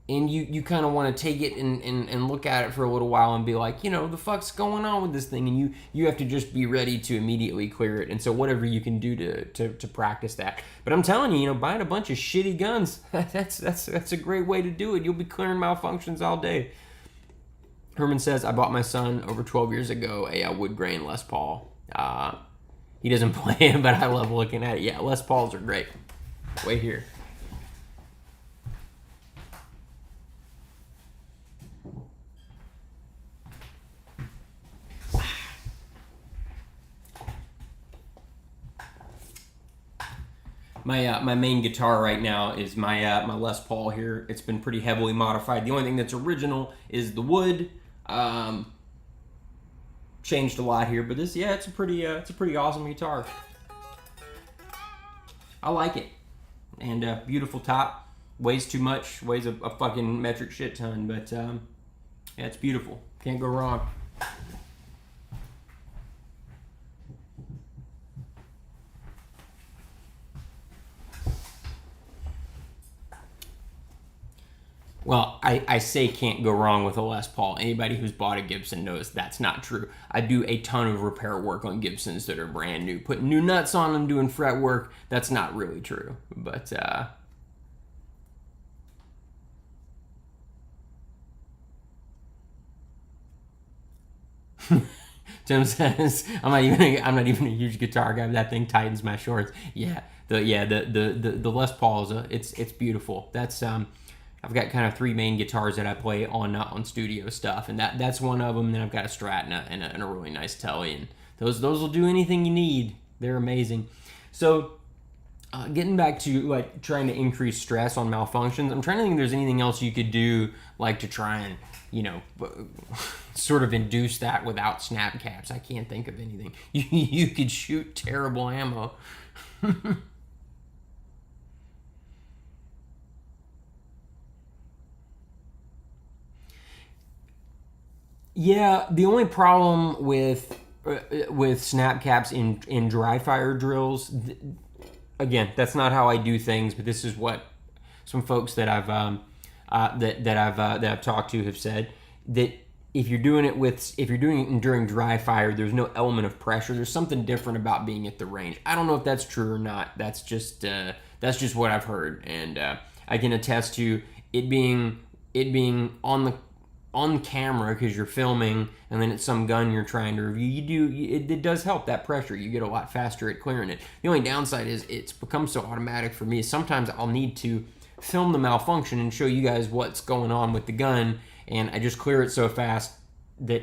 And you kind of want to take it and look at it for a little while and be like, the fuck's going on with this thing? And you have to just be ready to immediately clear it. And so whatever you can do to practice that. But I'm telling you, buying a bunch of shitty guns, that's a great way to do it. You'll be clearing malfunctions all day. Herman says, I bought my son over 12 years ago a wood grain Les Paul. He doesn't play it, but I love looking at it. Yeah, Les Pauls are great. Wait here. My main guitar right now is my Les Paul here. It's been pretty heavily modified. The only thing that's original is the wood. Changed a lot here, but it's a pretty awesome guitar. I like it, and beautiful top. Weighs too much. Weighs a fucking metric shit ton, but yeah, it's beautiful. Can't go wrong. Well, I say can't go wrong with a Les Paul. Anybody who's bought a Gibson knows that's not true. I do a ton of repair work on Gibsons that are brand new. Putting new nuts on them, doing fret work, that's not really true. But, Tim says, I'm not even a huge guitar guy, but that thing tightens my shorts. Yeah, the Les Paul it's beautiful. That's I've got kind of three main guitars that I play on studio stuff, and that's one of them. Then I've got a Strat and a really nice Telly, and those will do anything you need. They're amazing. So, getting back to like trying to increase stress on malfunctions, I'm trying to think if there's anything else you could do like to try and sort of induce that without snap caps. I can't think of anything. You could shoot terrible ammo. Yeah, the only problem with snap caps in dry fire drills, again, that's not how I do things, but this is what some folks that I've talked to have said, that if you're doing it during dry fire, there's no element of pressure. There's something different about being at the range. I don't know if that's true or not. That's just what I've heard, and I can attest to it being on camera because you're filming, and then it's some gun you're trying to review. It does help that pressure. You get a lot faster at clearing it. The only downside is it's become so automatic for me. Sometimes I'll need to film the malfunction and show you guys what's going on with the gun, and I just clear it so fast that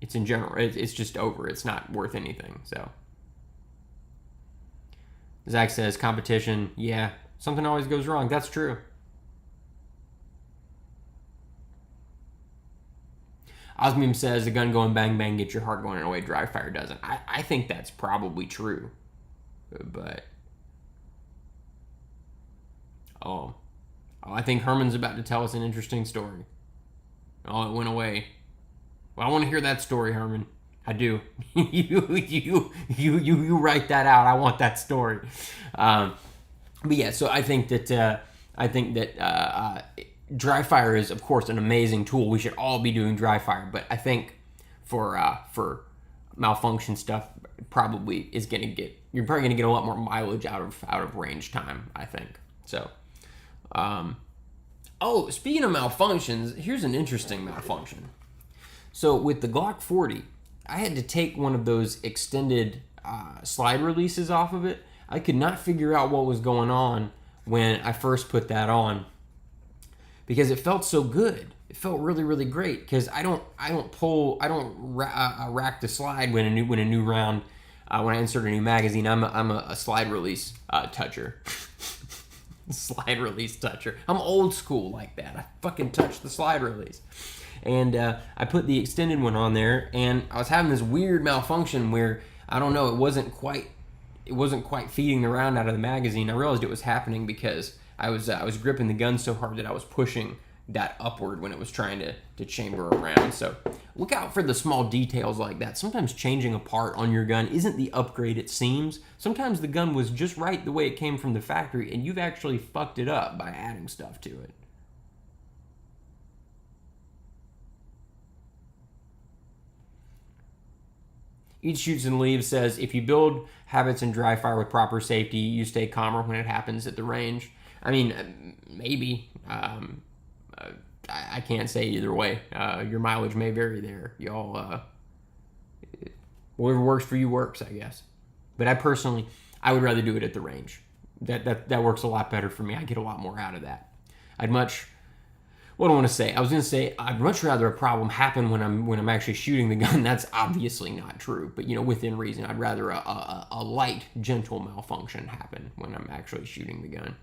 it's in general, it's just over. It's not worth anything. So Zach says competition. Yeah, something always goes wrong. That's true. Osmium says a gun going bang bang gets your heart going in a way dry fire doesn't. I think that's probably true, but I think Herman's about to tell us an interesting story. Oh, it went away. Well, I want to hear that story, Herman. I do. you write that out. I want that story. But yeah, so I think that dry fire is, of course, an amazing tool. We should all be doing dry fire, but I think for malfunction stuff, probably is going to you're probably going to get a lot more mileage out of range time, I think. So, speaking of malfunctions, here's an interesting malfunction. So with the Glock 40, I had to take one of those extended slide releases off of it. I could not figure out what was going on when I first put that on, because it felt so good. It felt really, really great because I don't rack the slide when a new round when I insert a new magazine. I'm a slide release toucher. Slide release toucher. I'm old school like that. I fucking touch the slide release. And I put the extended one on there, and I was having this weird malfunction where I don't know, it wasn't quite feeding the round out of the magazine. I realized it was happening because I was gripping the gun so hard that I was pushing that upward when it was trying to chamber around. So look out for the small details like that. Sometimes changing a part on your gun isn't the upgrade it seems. Sometimes the gun was just right the way it came from the factory, and you've actually fucked it up by adding stuff to it. Eat Shoots and Leaves says, if you build habits and dry fire with proper safety, you stay calmer when it happens at the range. I mean, maybe. I can't say either way. Your mileage may vary there. Y'all, whatever works for you works, I guess. But I would rather do it at the range. That works a lot better for me. I get a lot more out of that. What do I want to say? I was going to say I'd much rather a problem happen when I'm actually shooting the gun. That's obviously not true, but within reason, I'd rather a light, gentle malfunction happen when I'm actually shooting the gun.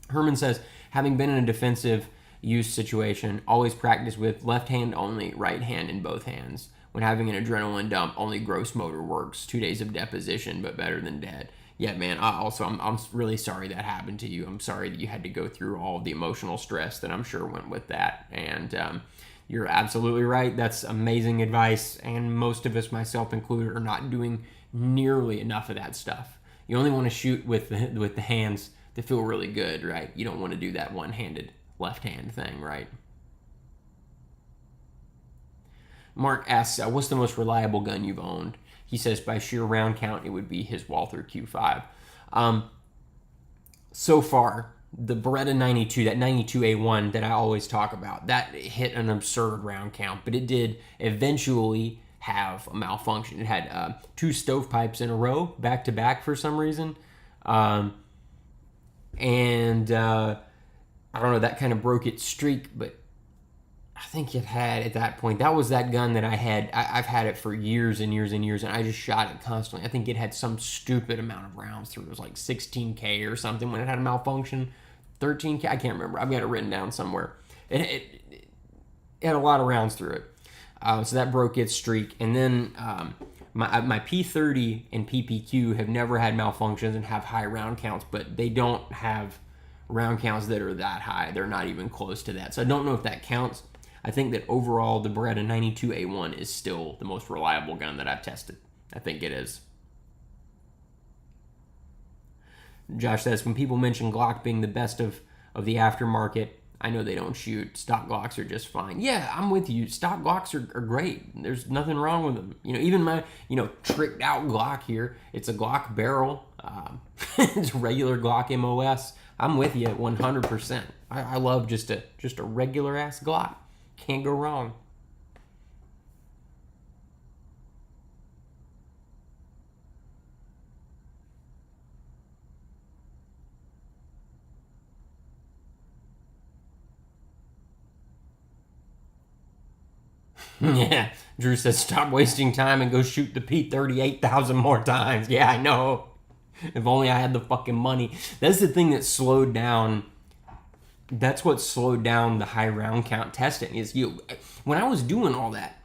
Herman says, having been in a defensive use situation, always practice with left hand only, right hand in both hands. When having an adrenaline dump, only gross motor works. 2 days of deposition, but better than dead. Yeah, man. I'm really sorry that happened to you. I'm sorry that you had to go through all of the emotional stress that I'm sure went with that. And you're absolutely right. That's amazing advice. And most of us, myself included, are not doing nearly enough of that stuff. You only want to shoot with the hands that feel really good, right? You don't want to do that one-handed left hand thing, right? Mark asks, what's the most reliable gun you've owned? He says by sheer round count, it would be his Walther Q5. So far, the Beretta 92, that 92A1 that I always talk about, that hit an absurd round count, but it did eventually have a malfunction. It had 2 stovepipes in a row, back to back for some reason. I don't know, that kind of broke its streak, but I think it had, at that point, that was that gun that I've had it for years and years and years, and I just shot it constantly. I think it had some stupid amount of rounds through. It was like 16K or something when it had a malfunction. 13K, I can't remember. I've got it written down somewhere. It had a lot of rounds through it. So that broke its streak. And then my P30 and PPQ have never had malfunctions and have high round counts, but they don't have round counts that are that high. They're not even close to that. So I don't know if that counts. I think that overall the Beretta 92A1 is still the most reliable gun that I've tested. I think it is. Josh says, when people mention Glock being the best of the aftermarket, I know they don't shoot. Stock Glocks are just fine. Yeah, I'm with you. Stock Glocks are great. There's nothing wrong with them. Even my, tricked out Glock here, it's a Glock barrel. It's a regular Glock MOS. I'm with you 100%. I love just a regular ass Glock. Can't go wrong. Yeah, Drew says, stop wasting time and go shoot the P30 8,000 more times. Yeah, I know. If only I had the fucking money. That's the thing that slowed down. That's what slowed down the high round count testing. When I was doing all that,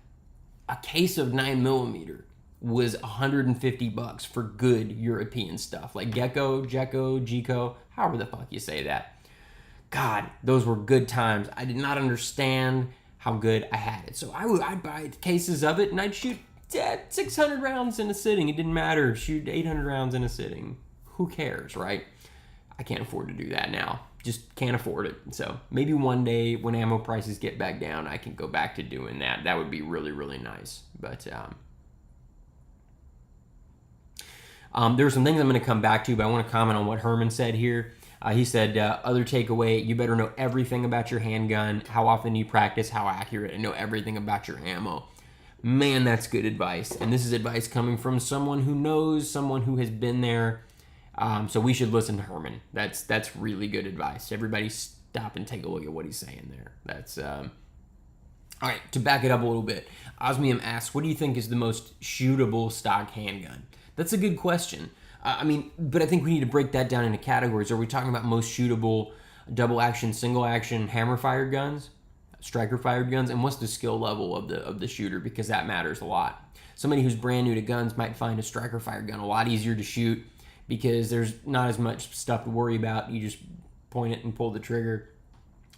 a case of 9mm was $150 for good European stuff. Like Gecko, Geco, however the fuck you say that. God, those were good times. I did not understand how good I had it. So I'd buy cases of it and I'd shoot 600 rounds in a sitting. It didn't matter. Shoot 800 rounds in a sitting. Who cares, right? I can't afford to do that now. Just can't afford it. So maybe one day when ammo prices get back down, I can go back to doing that. That would be really, really nice. But there are some things I'm going to come back to, but I want to comment on what Herman said here. He said, other takeaway, you better know everything about your handgun, how often you practice, how accurate, and know everything about your ammo. Man, that's good advice. And this is advice coming from someone who knows, someone who has been there. So we should listen to Herman. That's really good advice. Everybody stop and take a look at what he's saying there. That's all right. To back it up a little bit, Osmium asks, "What do you think is the most shootable stock handgun?" That's a good question. But I think we need to break that down into categories. Are we talking about most shootable double action, single action, hammer fired guns, striker fired guns, and what's the skill level of the shooter? Because that matters a lot. Somebody who's brand new to guns might find a striker fired gun a lot easier to shoot because there's not as much stuff to worry about. You just point it and pull the trigger.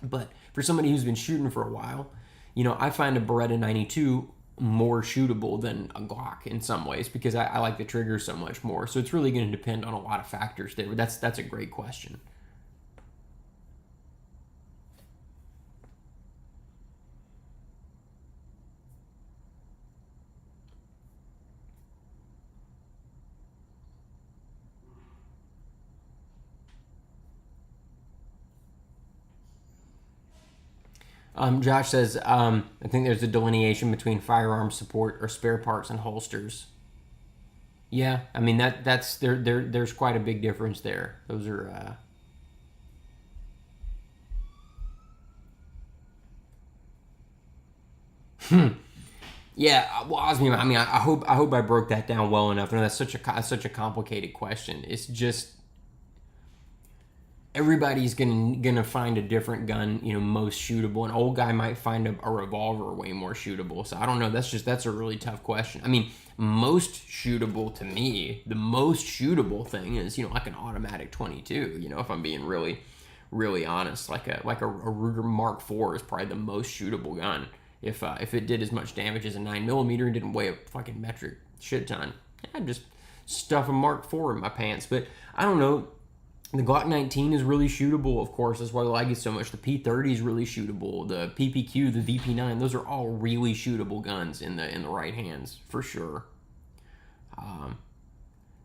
But for somebody who's been shooting for a while, I find a Beretta 92 more shootable than a Glock in some ways because I like the trigger so much more. So it's really going to depend on a lot of factors there. But that's a great question. Josh says, I think there's a delineation between firearm support or spare parts and holsters. Yeah, that's there's quite a big difference there. Those are Yeah, well, Osmium, I hope I broke that down well enough. I know that's such a complicated question. It's just everybody's gonna find a different gun, most shootable. An old guy might find a revolver way more shootable. So I don't know. That's a really tough question. Most shootable to me, the most shootable thing is like an automatic 22. If I'm being really, really honest, like a Ruger Mark IV is probably the most shootable gun. If it did as much damage as a 9mm and didn't weigh a fucking metric shit ton, I'd just stuff a Mark IV in my pants. But I don't know. The Glock 19 is really shootable, of course. That's why I like it so much. The P30 is really shootable. The PPQ, the VP9, those are all really shootable guns in the right hands, for sure.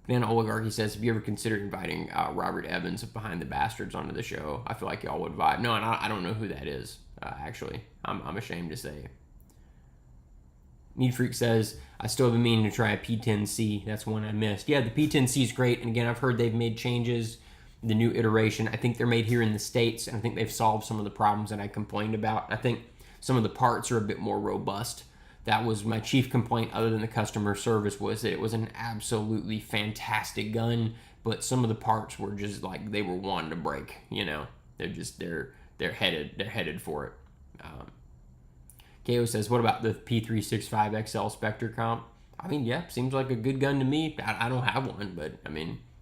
Banana Oligarchy says, have you ever considered inviting Robert Evans of Behind the Bastards onto the show? I feel like y'all would vibe. No, and I don't know who that is, actually. I'm ashamed to say. Meat Freak says, I still have been meaning to try a P10C. That's one I missed. Yeah, the P10C is great. And again, I've heard they've made changes. The new iteration, I think they're made here in the States, and I think they've solved some of the problems that I complained about. I think some of the parts are a bit more robust. That was my chief complaint, other than the customer service, was that it was an absolutely fantastic gun, but some of the parts were just like they were wanting to break. They're headed for it. KO says, what about the P365 XL Spectre comp? Yeah, seems like a good gun to me. I don't have one, but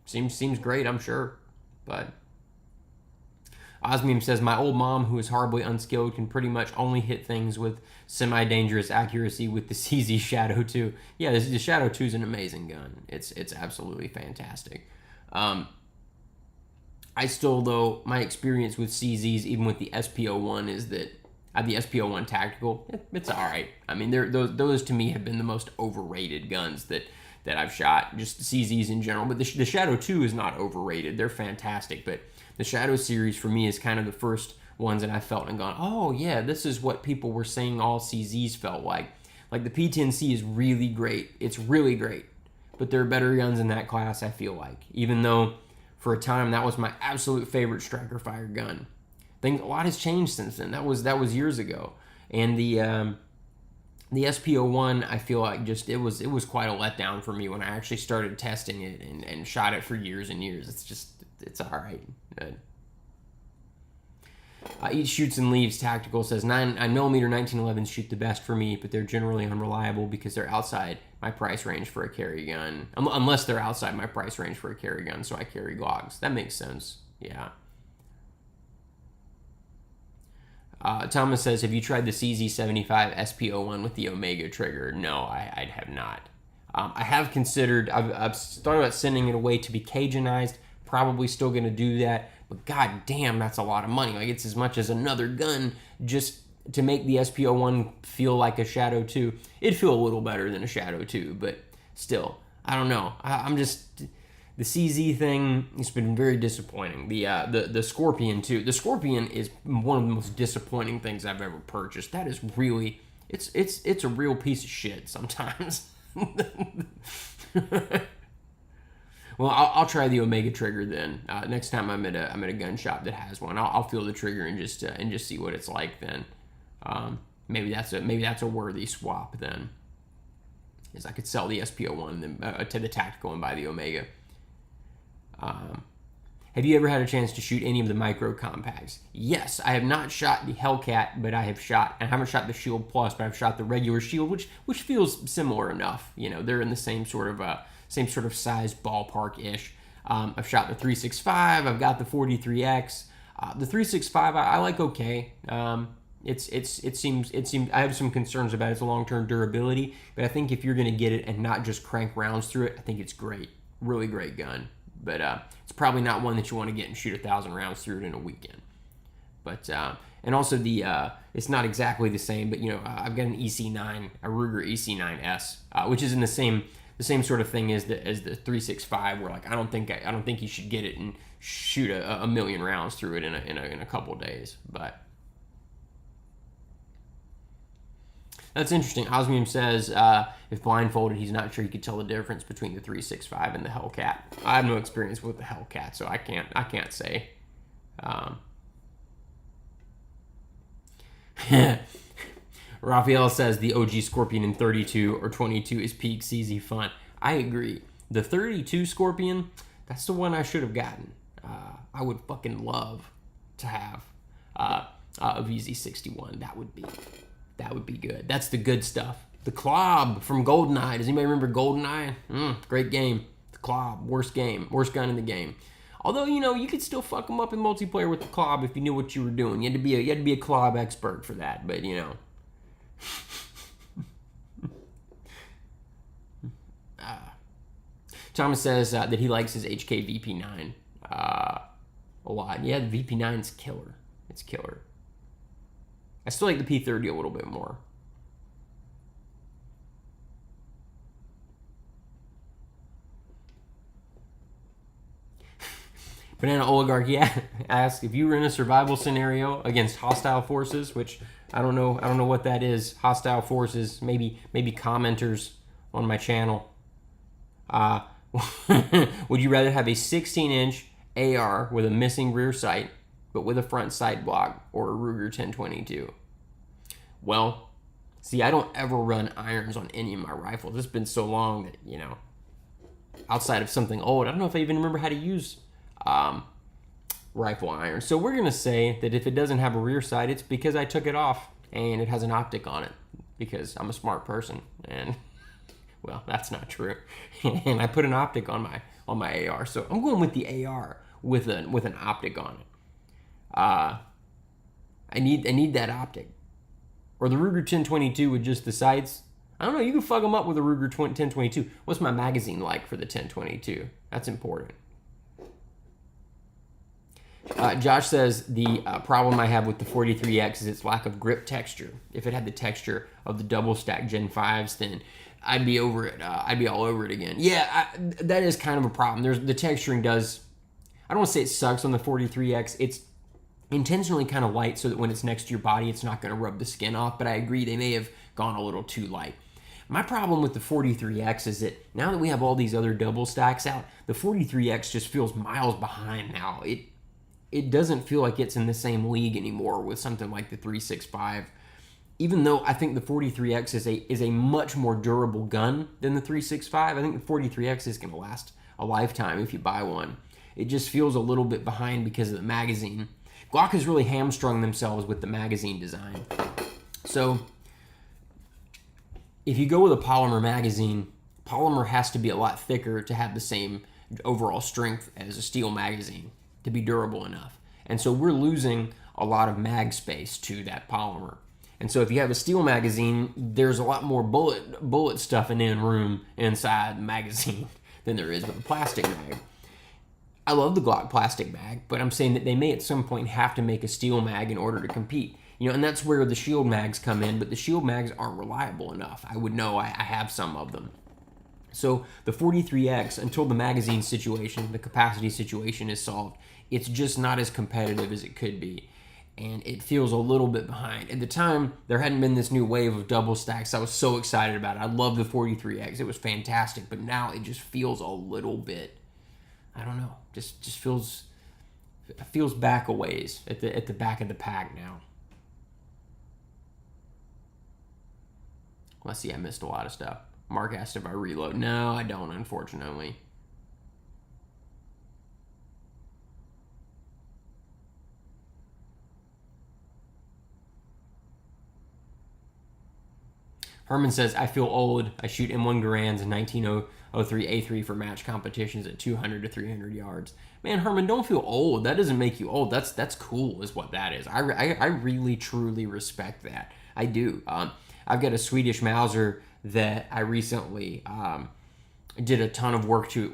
seems great, I'm sure. But Osmium says, my old mom, who is horribly unskilled, can pretty much only hit things with semi-dangerous accuracy with the CZ Shadow 2. Yeah, the Shadow 2 is an amazing gun. It's absolutely fantastic. I still, though, my experience with CZs, even with the SPO1, is that the SPO1 Tactical, it's all right. Those to me have been the most overrated guns that I've shot, just CZs in general. But the Shadow 2 is not overrated. They're fantastic. But the Shadow series for me is kind of the first ones that I felt and gone, oh yeah, this is what people were saying all CZs felt like. Like the P10C is really great. It's really great. But there are better guns in that class, I feel like. Even though for a time that was my absolute favorite striker fire gun. A lot has changed since then. That was years ago. And the SPO1, I feel like it was quite a letdown for me when I actually started testing it and shot it for years and years. It's all right. Eat Shoots and Leaves Tactical says 9mm 1911s shoot the best for me, but they're generally unreliable because they're outside my price range for a carry gun. Unless they're outside my price range for a carry gun, so I carry Glocks. That makes sense. Yeah. Thomas says, have you tried the CZ75 SPO1 with the Omega trigger? No, I have not. I have considered, I've thought about sending it away to be Cajunized. Probably still going to do that. But god damn, that's a lot of money. Like, it's as much as another gun just to make the SPO1 feel like a Shadow 2. It'd feel a little better than a Shadow 2, but still, I don't know. I'm just... The CZ thing has been very disappointing. The Scorpion too. The Scorpion is one of the most disappointing things I've ever purchased. That is really, it's a real piece of shit sometimes. Well, I'll try the Omega trigger then. Next time I'm at a gun shop that has one, I'll feel the trigger and just see what it's like then. Maybe that's a worthy swap then. Is I could sell the SPO1 and then to the tactical and buy the Omega. Have you ever had a chance to shoot any of the micro compacts? Yes, I have not shot the Hellcat, but I haven't shot the Shield Plus, but I've shot the regular Shield, which feels similar enough. You know, they're in the same sort of size ballpark-ish. I've shot the 365. I've got the 43X. The 365 I like okay. It seems I have some concerns about its long-term durability, but I think if you're going to get it and not just crank rounds through it, I think it's great. Really great gun. But it's probably not one that you want to get and shoot 1,000 rounds through it in a weekend. But and also it's not exactly the same, but you know, I've got an EC9, a Ruger EC9S, which is in the same sort of thing as the 365, where like I don't think you should get it and shoot a million rounds through it in a couple days. But that's interesting. Osmium says if blindfolded, he's not sure he could tell the difference between the 365 and the Hellcat. I have no experience with the Hellcat, so I can't say. Raphael says the OG Scorpion in 32 or 22 is peak CZ fun. I agree. The 32 Scorpion, that's the one I should have gotten. I would fucking love to have a VZ61. That would be good. That's the good stuff. The Klob from GoldenEye. Does anybody remember GoldenEye? Great game. The Klob, worst gun in the game. Although, you know, you could still fuck them up in multiplayer with the Klob if you knew what you were doing. You had to be a Klob expert for that, but you know. Thomas says that he likes his HK VP9 a lot. Yeah, the VP9's killer. It's killer. I still like the P30 a little bit more. Banana Oligarch, asks if you were in a survival scenario against hostile forces, which I don't know what that is. Hostile forces, maybe commenters on my channel. Would you rather have a 16-inch AR with a missing rear sight, but with a front sight block, or a Ruger 1022? Well, see, I don't ever run irons on any of my rifles. It's been so long that, you know, outside of something old, I don't know if I even remember how to use rifle irons. So we're going to say that if it doesn't have a rear sight, it's because I took it off and it has an optic on it, because I'm a smart person. And, well, that's not true. And I put an optic on my AR. So I'm going with the AR with an optic on it. I need that optic. Or the Ruger 1022 with just the sights. I don't know, you can fuck them up with a Ruger 1022. What's my magazine like for the 1022? That's important. Josh says the problem I have with the 43X is its lack of grip texture. If it had the texture of the double stack Gen 5s, then I'd be over it. I'd be all over it again. Yeah, that is kind of a problem. The texturing does, I don't want to say it sucks on the 43X. It's intentionally kind of light so that when it's next to your body, it's not going to rub the skin off. But I agree, they may have gone a little too light. My problem with the 43X is that now that we have all these other double stacks out, the 43X just feels miles behind now. It doesn't feel like it's in the same league anymore with something like the 365. Even though I think the 43X is a much more durable gun than the 365, I think the 43X is going to last a lifetime if you buy one. It just feels a little bit behind because of the magazine. Glock has really hamstrung themselves with the magazine design. So if you go with a polymer magazine, polymer has to be a lot thicker to have the same overall strength as a steel magazine to be durable enough. And so we're losing a lot of mag space to that polymer. And so if you have a steel magazine, there's a lot more bullet stuffing in room inside the magazine than there is with a plastic mag. I love the Glock plastic mag, but I'm saying that they may at some point have to make a steel mag in order to compete. You know, and that's where the shield mags come in, but the shield mags aren't reliable enough. I would know, I have some of them. So the 43X, until the magazine situation, the capacity situation is solved, it's just not as competitive as it could be. And it feels a little bit behind. At the time, there hadn't been this new wave of double stacks. I was so excited about it. I love the 43X. It was fantastic. But now it just feels a little bit I don't know, just feels back a ways at the back of the pack now. Let's see, I missed a lot of stuff. Mark asked if I reload. No, I don't, unfortunately. Herman says, I feel old. I shoot M1 Garands in 1903 A3 for match competitions at 200 to 300 yards. Man, Herman, don't feel old. That doesn't make you old. That's cool is what that is. I really, truly respect that. I do. I've got a Swedish Mauser that I recently did a ton of work to.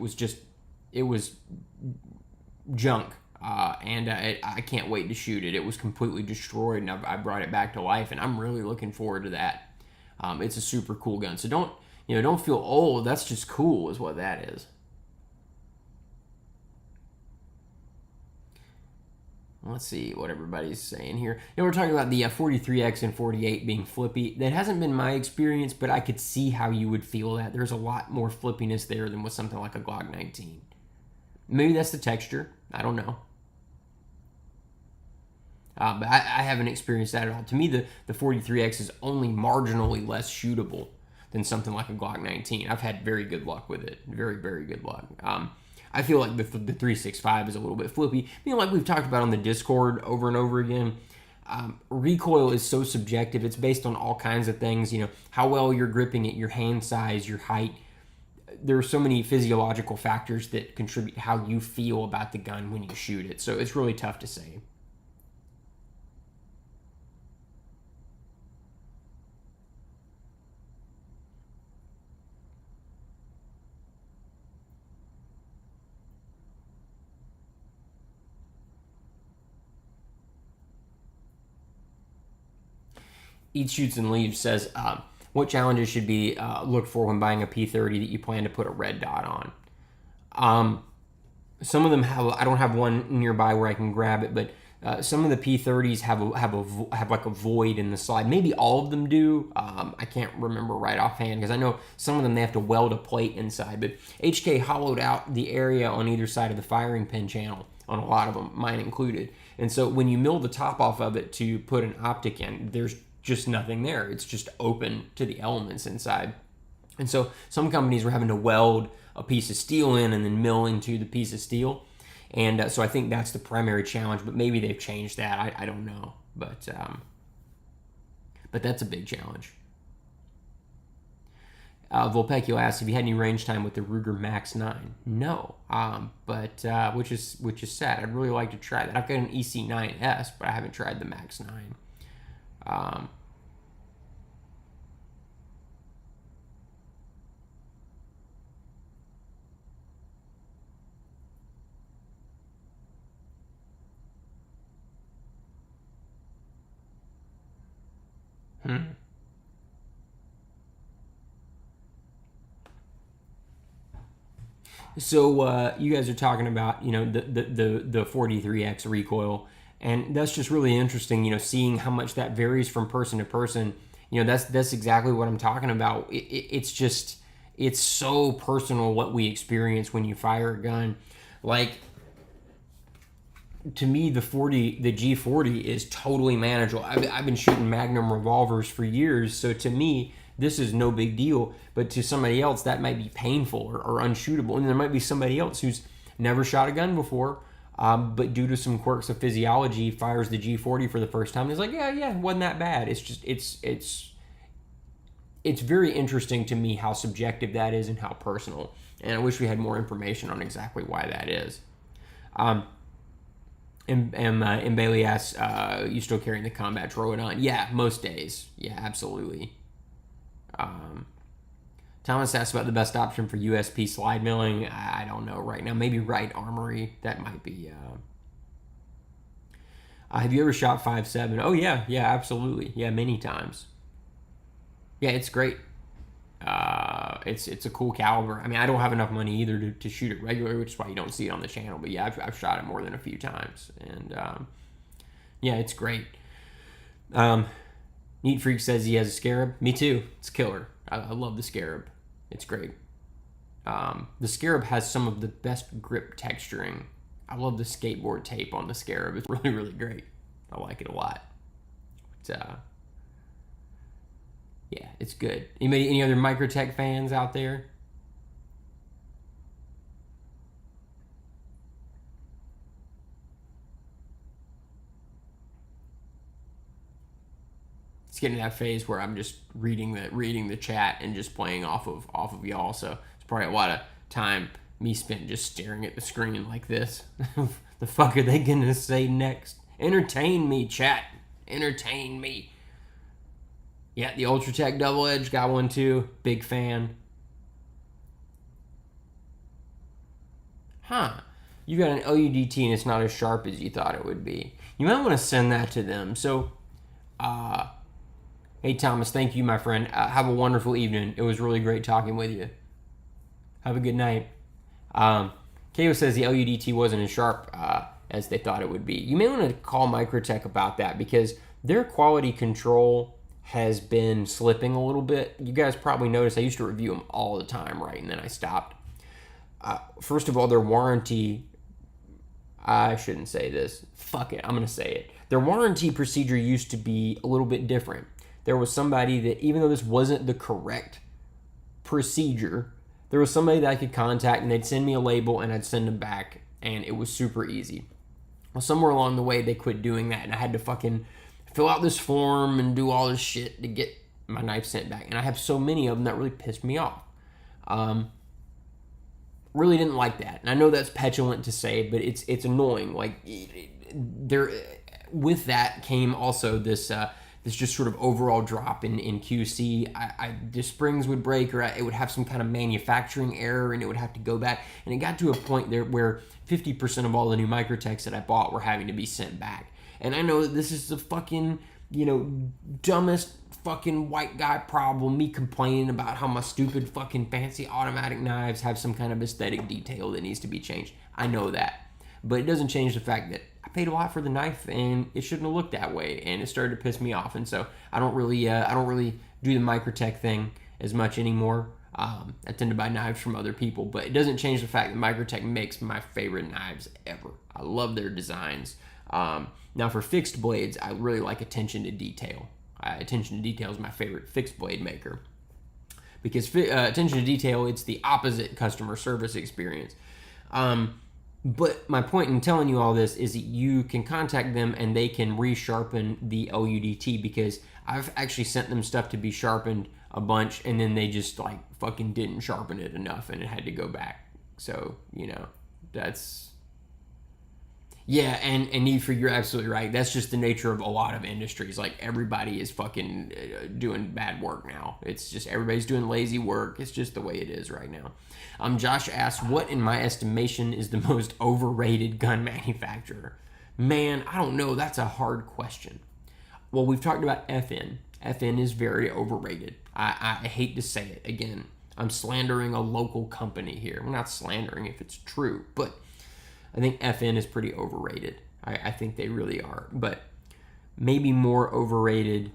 It was junk. And I can't wait to shoot it. It was completely destroyed, and I brought it back to life, and I'm really looking forward to that. It's a super cool gun. So don't feel old. That's just cool is what that is. Let's see what everybody's saying here. We're talking about the 43X and 48 being flippy. That hasn't been my experience, but I could see how you would feel that. There's a lot more flippiness there than with something like a Glock 19. Maybe that's the texture. I don't know. But I haven't experienced that at all. To me, the 43X is only marginally less shootable than something like a Glock 19. I've had very good luck with it. Very, very good luck. I feel like the 365 is a little bit flippy. Like we've talked about on the Discord over and over again, recoil is so subjective. It's based on all kinds of things. How well you're gripping it, your hand size, your height. There are so many physiological factors that contribute to how you feel about the gun when you shoot it. So it's really tough to say. Eat Shoots and Leaves says, what challenges should be looked for when buying a P30 that you plan to put a red dot on? Some of them I don't have one nearby where I can grab it, but some of the P30s have like a void in the slide. Maybe all of them do. I can't remember right offhand because I know some of them they have to weld a plate inside. But HK hollowed out the area on either side of the firing pin channel on a lot of them, mine included. And so when you mill the top off of it to put an optic in, there's just nothing there. It's just open to the elements inside. And so some companies were having to weld a piece of steel in and then mill into the piece of steel. And so I think that's the primary challenge, but maybe they've changed that. I don't know. But that's a big challenge. Volpecchio asks if you had any range time with the Ruger Max 9. No, but which is sad. I'd really like to try that. I've got an EC9S, but I haven't tried the Max 9. So you guys are talking about the 43X recoil, and that's just really interesting. Seeing how much that varies from person to person. That's exactly what I'm talking about. It's so personal what we experience when you fire a gun. Like, to me, the G40 is totally manageable. I've been shooting Magnum revolvers for years, so to me, this is no big deal. But to somebody else, that might be painful or unshootable. And there might be somebody else who's never shot a gun before, but due to some quirks of physiology, fires the G40 for the first time. And it's like, yeah, it wasn't that bad. It's very interesting to me how subjective that is and how personal. And I wish we had more information on exactly why that is. And Bailey asks, you still carrying the combat droid on? Yeah, most days. Yeah, absolutely. Thomas asks about the best option for USP slide milling. I don't know right now. Maybe Right Armory. That might be. Have you ever shot 5.7? Oh, yeah, absolutely. Yeah, many times. Yeah, it's great. It's a cool caliber. I mean, I don't have enough money either to shoot it regularly, which is why you don't see it on the channel. But yeah, I've shot it more than a few times, and yeah, it's great. Neat Freak says he has a Scarab. Me too. It's killer. I love the Scarab. It's great. The Scarab has some of the best grip texturing. I love the skateboard tape on the Scarab. It's really, really great. I like it a lot. Yeah, it's good. Any other Microtech fans out there? It's getting to that phase where I'm just reading the chat and just playing off of y'all. So it's probably a lot of time me spent just staring at the screen like this. The fuck are they gonna say next? Entertain me, chat. Entertain me. Yeah, the Ultratech Double Edge got one too. Big fan. Huh. You got an LUDT and it's not as sharp as you thought it would be. You might want to send that to them. So, hey Thomas, thank you, my friend. Have a wonderful evening. It was really great talking with you. Have a good night. KO says the LUDT wasn't as sharp as they thought it would be. You may want to call Microtech about that because their quality control has been slipping a little bit. You guys probably noticed I used to review them all the time, right? And then I stopped. First of all, their warranty, I shouldn't say this. Fuck it, I'm going to say it. Their warranty procedure used to be a little bit different. There was somebody that, even though this wasn't the correct procedure, there was somebody that I could contact and they'd send me a label and I'd send them back and it was super easy. Well, somewhere along the way, they quit doing that and I had to fucking fill out this form and do all this shit to get my knife sent back. And I have so many of them that really pissed me off. Really didn't like that. And I know that's petulant to say, but it's annoying. Like, there, with that came also this just sort of overall drop in QC. The springs would break or it would have some kind of manufacturing error and it would have to go back. And it got to a point there where 50% of all the new Microtechs that I bought were having to be sent back. And I know that this is the fucking, dumbest fucking white guy problem, me complaining about how my stupid fucking fancy automatic knives have some kind of aesthetic detail that needs to be changed. I know that. But it doesn't change the fact that I paid a lot for the knife and it shouldn't have looked that way and it started to piss me off. And so I don't really do the Microtech thing as much anymore. I tend to buy knives from other people, but it doesn't change the fact that Microtech makes my favorite knives ever. I love their designs. Now for fixed blades, I really like attention to detail. Attention to detail is my favorite fixed blade maker. Because attention to detail, it's the opposite customer service experience. But my point in telling you all this is that you can contact them and they can resharpen the LUDT because I've actually sent them stuff to be sharpened a bunch and then they just like fucking didn't sharpen it enough and it had to go back. So, that's... Yeah, and Needford, you're absolutely right. That's just the nature of a lot of industries. Like, everybody is fucking doing bad work now. It's just, everybody's doing lazy work. It's just the way it is right now. Josh asks, what, in my estimation, is the most overrated gun manufacturer? Man, I don't know. That's a hard question. Well, we've talked about FN. FN is very overrated. I hate to say it. Again, I'm slandering a local company here. We're not slandering if it's true, but I think FN is pretty overrated. I think they really are. But maybe more overrated.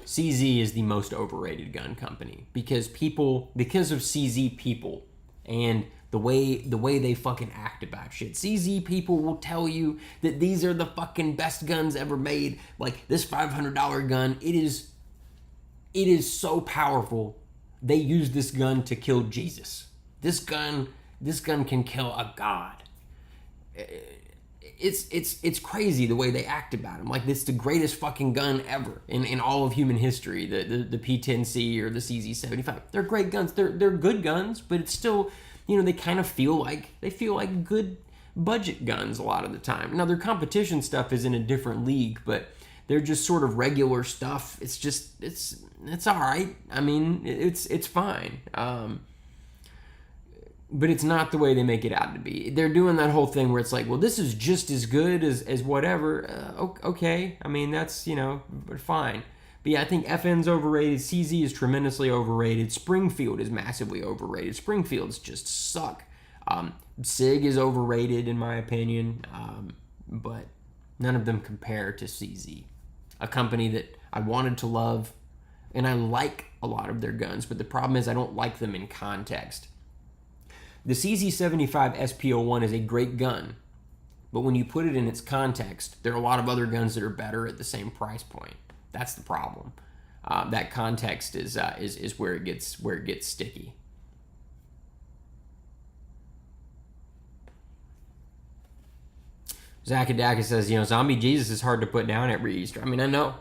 CZ is the most overrated gun company because of CZ people and the way they fucking act about shit. CZ people will tell you that these are the fucking best guns ever made. Like this $500 gun, it is so powerful. They use this gun to kill Jesus. This gun can kill a god. It's crazy the way they act about him. Like, it's the greatest fucking gun ever in all of human history. The P10C or the CZ75. They're great guns. They're good guns, but it's still, they kind of feel like good budget guns a lot of the time. Now, their competition stuff is in a different league, but they're just sort of regular stuff. It's just it's all right. I mean, it's fine. But it's not the way they make it out to be. They're doing that whole thing where it's like, well, this is just as good as whatever. Okay. I mean, that's, fine. But yeah, I think FN's overrated. CZ is tremendously overrated. Springfield is massively overrated. Springfields just suck. SIG is overrated in my opinion. But none of them compare to CZ. A company that I wanted to love and I like a a lot of their guns, but the problem is I don't like them in context. The CZ75 SP01 is a great gun, but when you put it in its context, there are a lot of other guns that are better at the same price point. That's the problem. That context is where it gets sticky. Zakadaka says, Zombie Jesus is hard to put down at Easter. I mean, I know.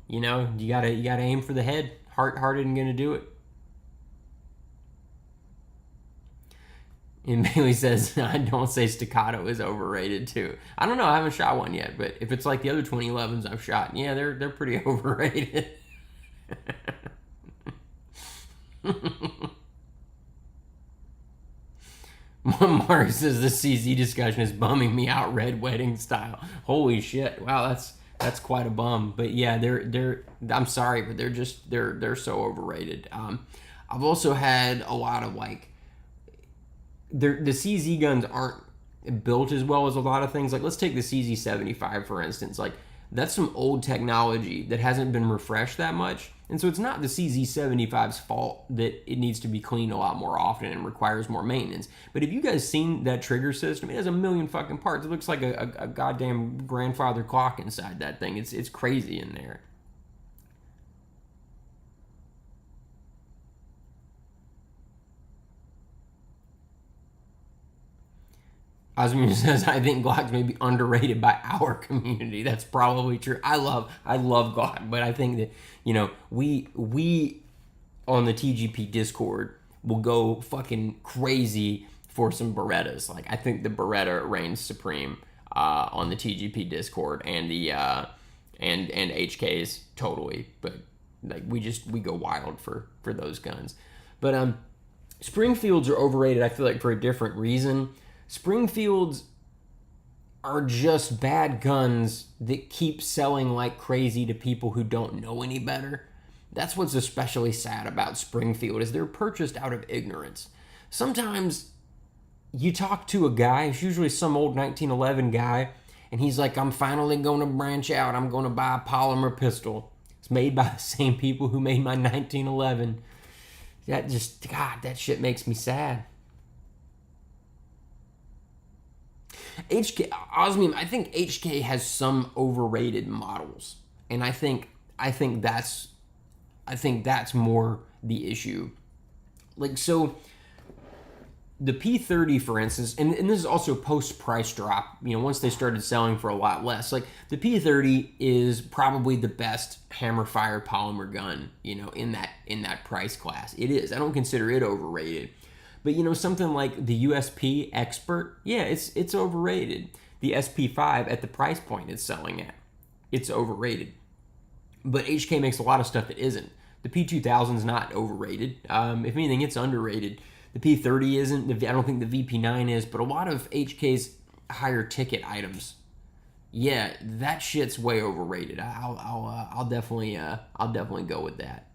You gotta aim for the head. Heart isn't gonna do it. And Bailey says, I don't say staccato is overrated too. I don't know, I haven't shot one yet, but if it's like the other 2011s I've shot, yeah, they're pretty overrated. Mark says the CZ discussion is bumming me out, red wedding style. Holy shit! Wow, that's quite a bum. But yeah, they're I'm sorry, but they're so overrated. I've also had a lot of the CZ guns aren't built as well as a lot of things. Like let's take the CZ75 for instance. Like that's some old technology that hasn't been refreshed that much. And so it's not the CZ75's fault that it needs to be cleaned a lot more often and requires more maintenance. But have you guys seen that trigger system? It has a million fucking parts. It looks like a goddamn grandfather clock inside that thing. It's crazy in there. Osmir says, I think Glocks may be underrated by our community. That's probably true. I love Glock, but I think that, we on the TGP Discord will go fucking crazy for some Berettas. Like, I think the Beretta reigns supreme on the TGP Discord and the and HKs totally. But like we go wild for those guns. But Springfields are overrated, I feel like, for a different reason. Springfields are just bad guns that keep selling like crazy to people who don't know any better. That's what's especially sad about Springfield, is they're purchased out of ignorance. Sometimes you talk to a guy, it's usually some old 1911 guy, and he's like, I'm finally going to branch out. I'm going to buy a polymer pistol. It's made by the same people who made my 1911. That shit makes me sad. Osmium, I think HK has some overrated models, and I think that's more the issue. Like, so the P30, for instance, and this is also post price drop. Once they started selling for a lot less, like the P30 is probably the best hammer fire polymer gun, in that price class. It is. I don't consider it overrated. But something like the USP Expert, yeah, it's overrated. The SP5 at the price point it's selling at, it's overrated. But HK makes a lot of stuff that isn't. The P2000 is not overrated. If anything, it's underrated. The P30 isn't. I don't think the VP9 is. But a lot of HK's higher ticket items, yeah, that shit's way overrated. I'll definitely go with that.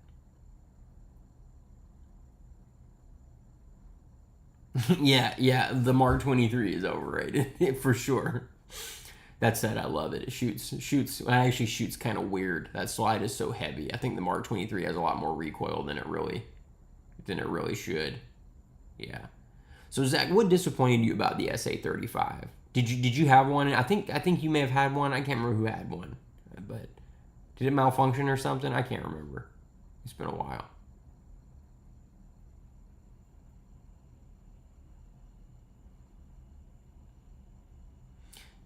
Yeah, the Mark 23 is overrated for sure. That said, I love it. It actually shoots kind of weird. That slide is so heavy. I think the Mark 23 has a lot more recoil than it really should. Yeah. So Zach, what disappointed you about the SA35? Did you have one? I think you may have had one. I can't remember who had one, but did it malfunction or something? I can't remember. It's been a while.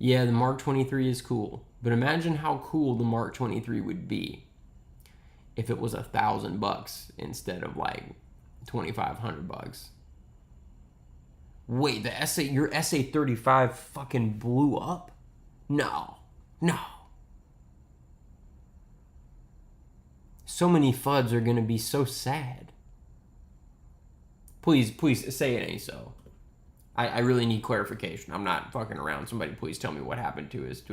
Yeah, the Mark 23 is cool, but imagine how cool the Mark 23 would be if it was $1,000 instead of like $2,500. Wait, your SA35 fucking blew up? No. So many FUDs are gonna be so sad. Please say it ain't so. I really need clarification. I'm not fucking around. Somebody please tell me what happened to his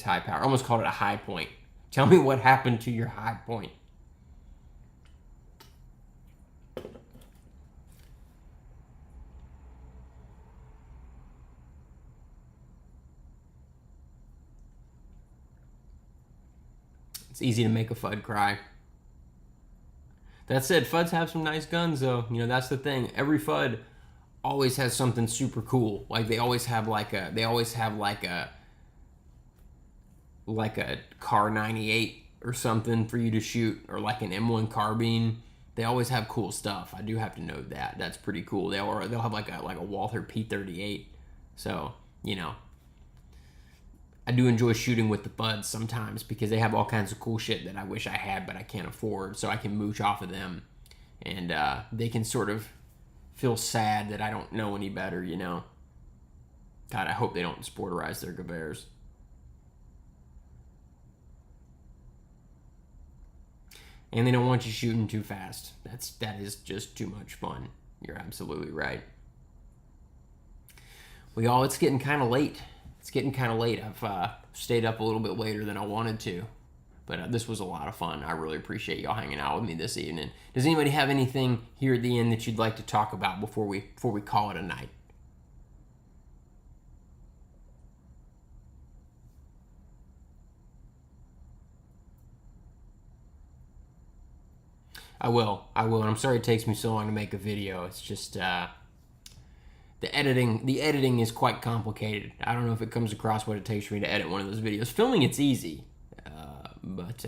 high power. I almost called it a high point. Tell me what happened to your high point. It's easy to make a FUD cry. That said, FUDs have some nice guns, though. You know, that's the thing. Every FUD always has something super cool. Like they always have like a Car 98 or something for you to shoot, or like an M1 carbine. They always have cool stuff. I do have to note that. That's pretty cool. They'll have like a Walther P38. So, you know, I do enjoy shooting with the FUDs sometimes because they have all kinds of cool shit that I wish I had but I can't afford. So I can mooch off of them, and they can sort of feel sad that I don't know any better, you know. God, I hope they don't sporterize their Gevers. And they don't want you shooting too fast. That is just too much fun. You're absolutely right. Well, y'all, it's getting kind of late. I've stayed up a little bit later than I wanted to. But this was a lot of fun. I really appreciate y'all hanging out with me this evening. Does anybody have anything here at the end that you'd like to talk about before we call it a night? I will, and I'm sorry it takes me so long to make a video. It's just the editing is quite complicated. I don't know if it comes across what it takes for me to edit one of those videos. Filming it's easy, but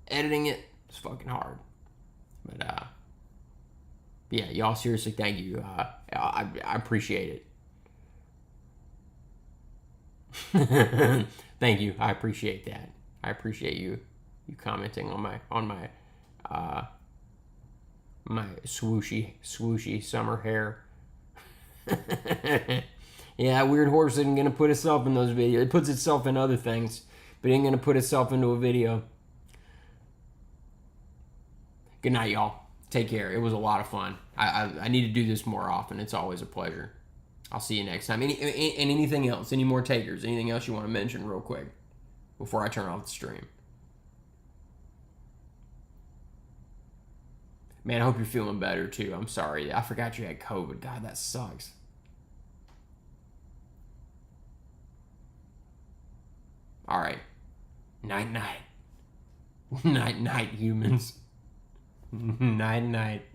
editing it is fucking hard. But yeah, y'all, seriously, thank you. I appreciate it. Thank you. I appreciate that. I appreciate you commenting on my my swooshy summer hair. Yeah, Weird Horse isn't gonna put itself in those videos. It puts itself in other things, but it ain't gonna put itself into a video. Good night, y'all. Take care. It was a lot of fun. I need to do this more often. It's always a pleasure. I'll see you next time. Anything else? Any more takers? Anything else you want to mention real quick before I turn off the stream? Man, I hope you're feeling better too. I'm sorry. I forgot you had COVID. God, that sucks. All right. Night, night. Night, night, humans. Night, night.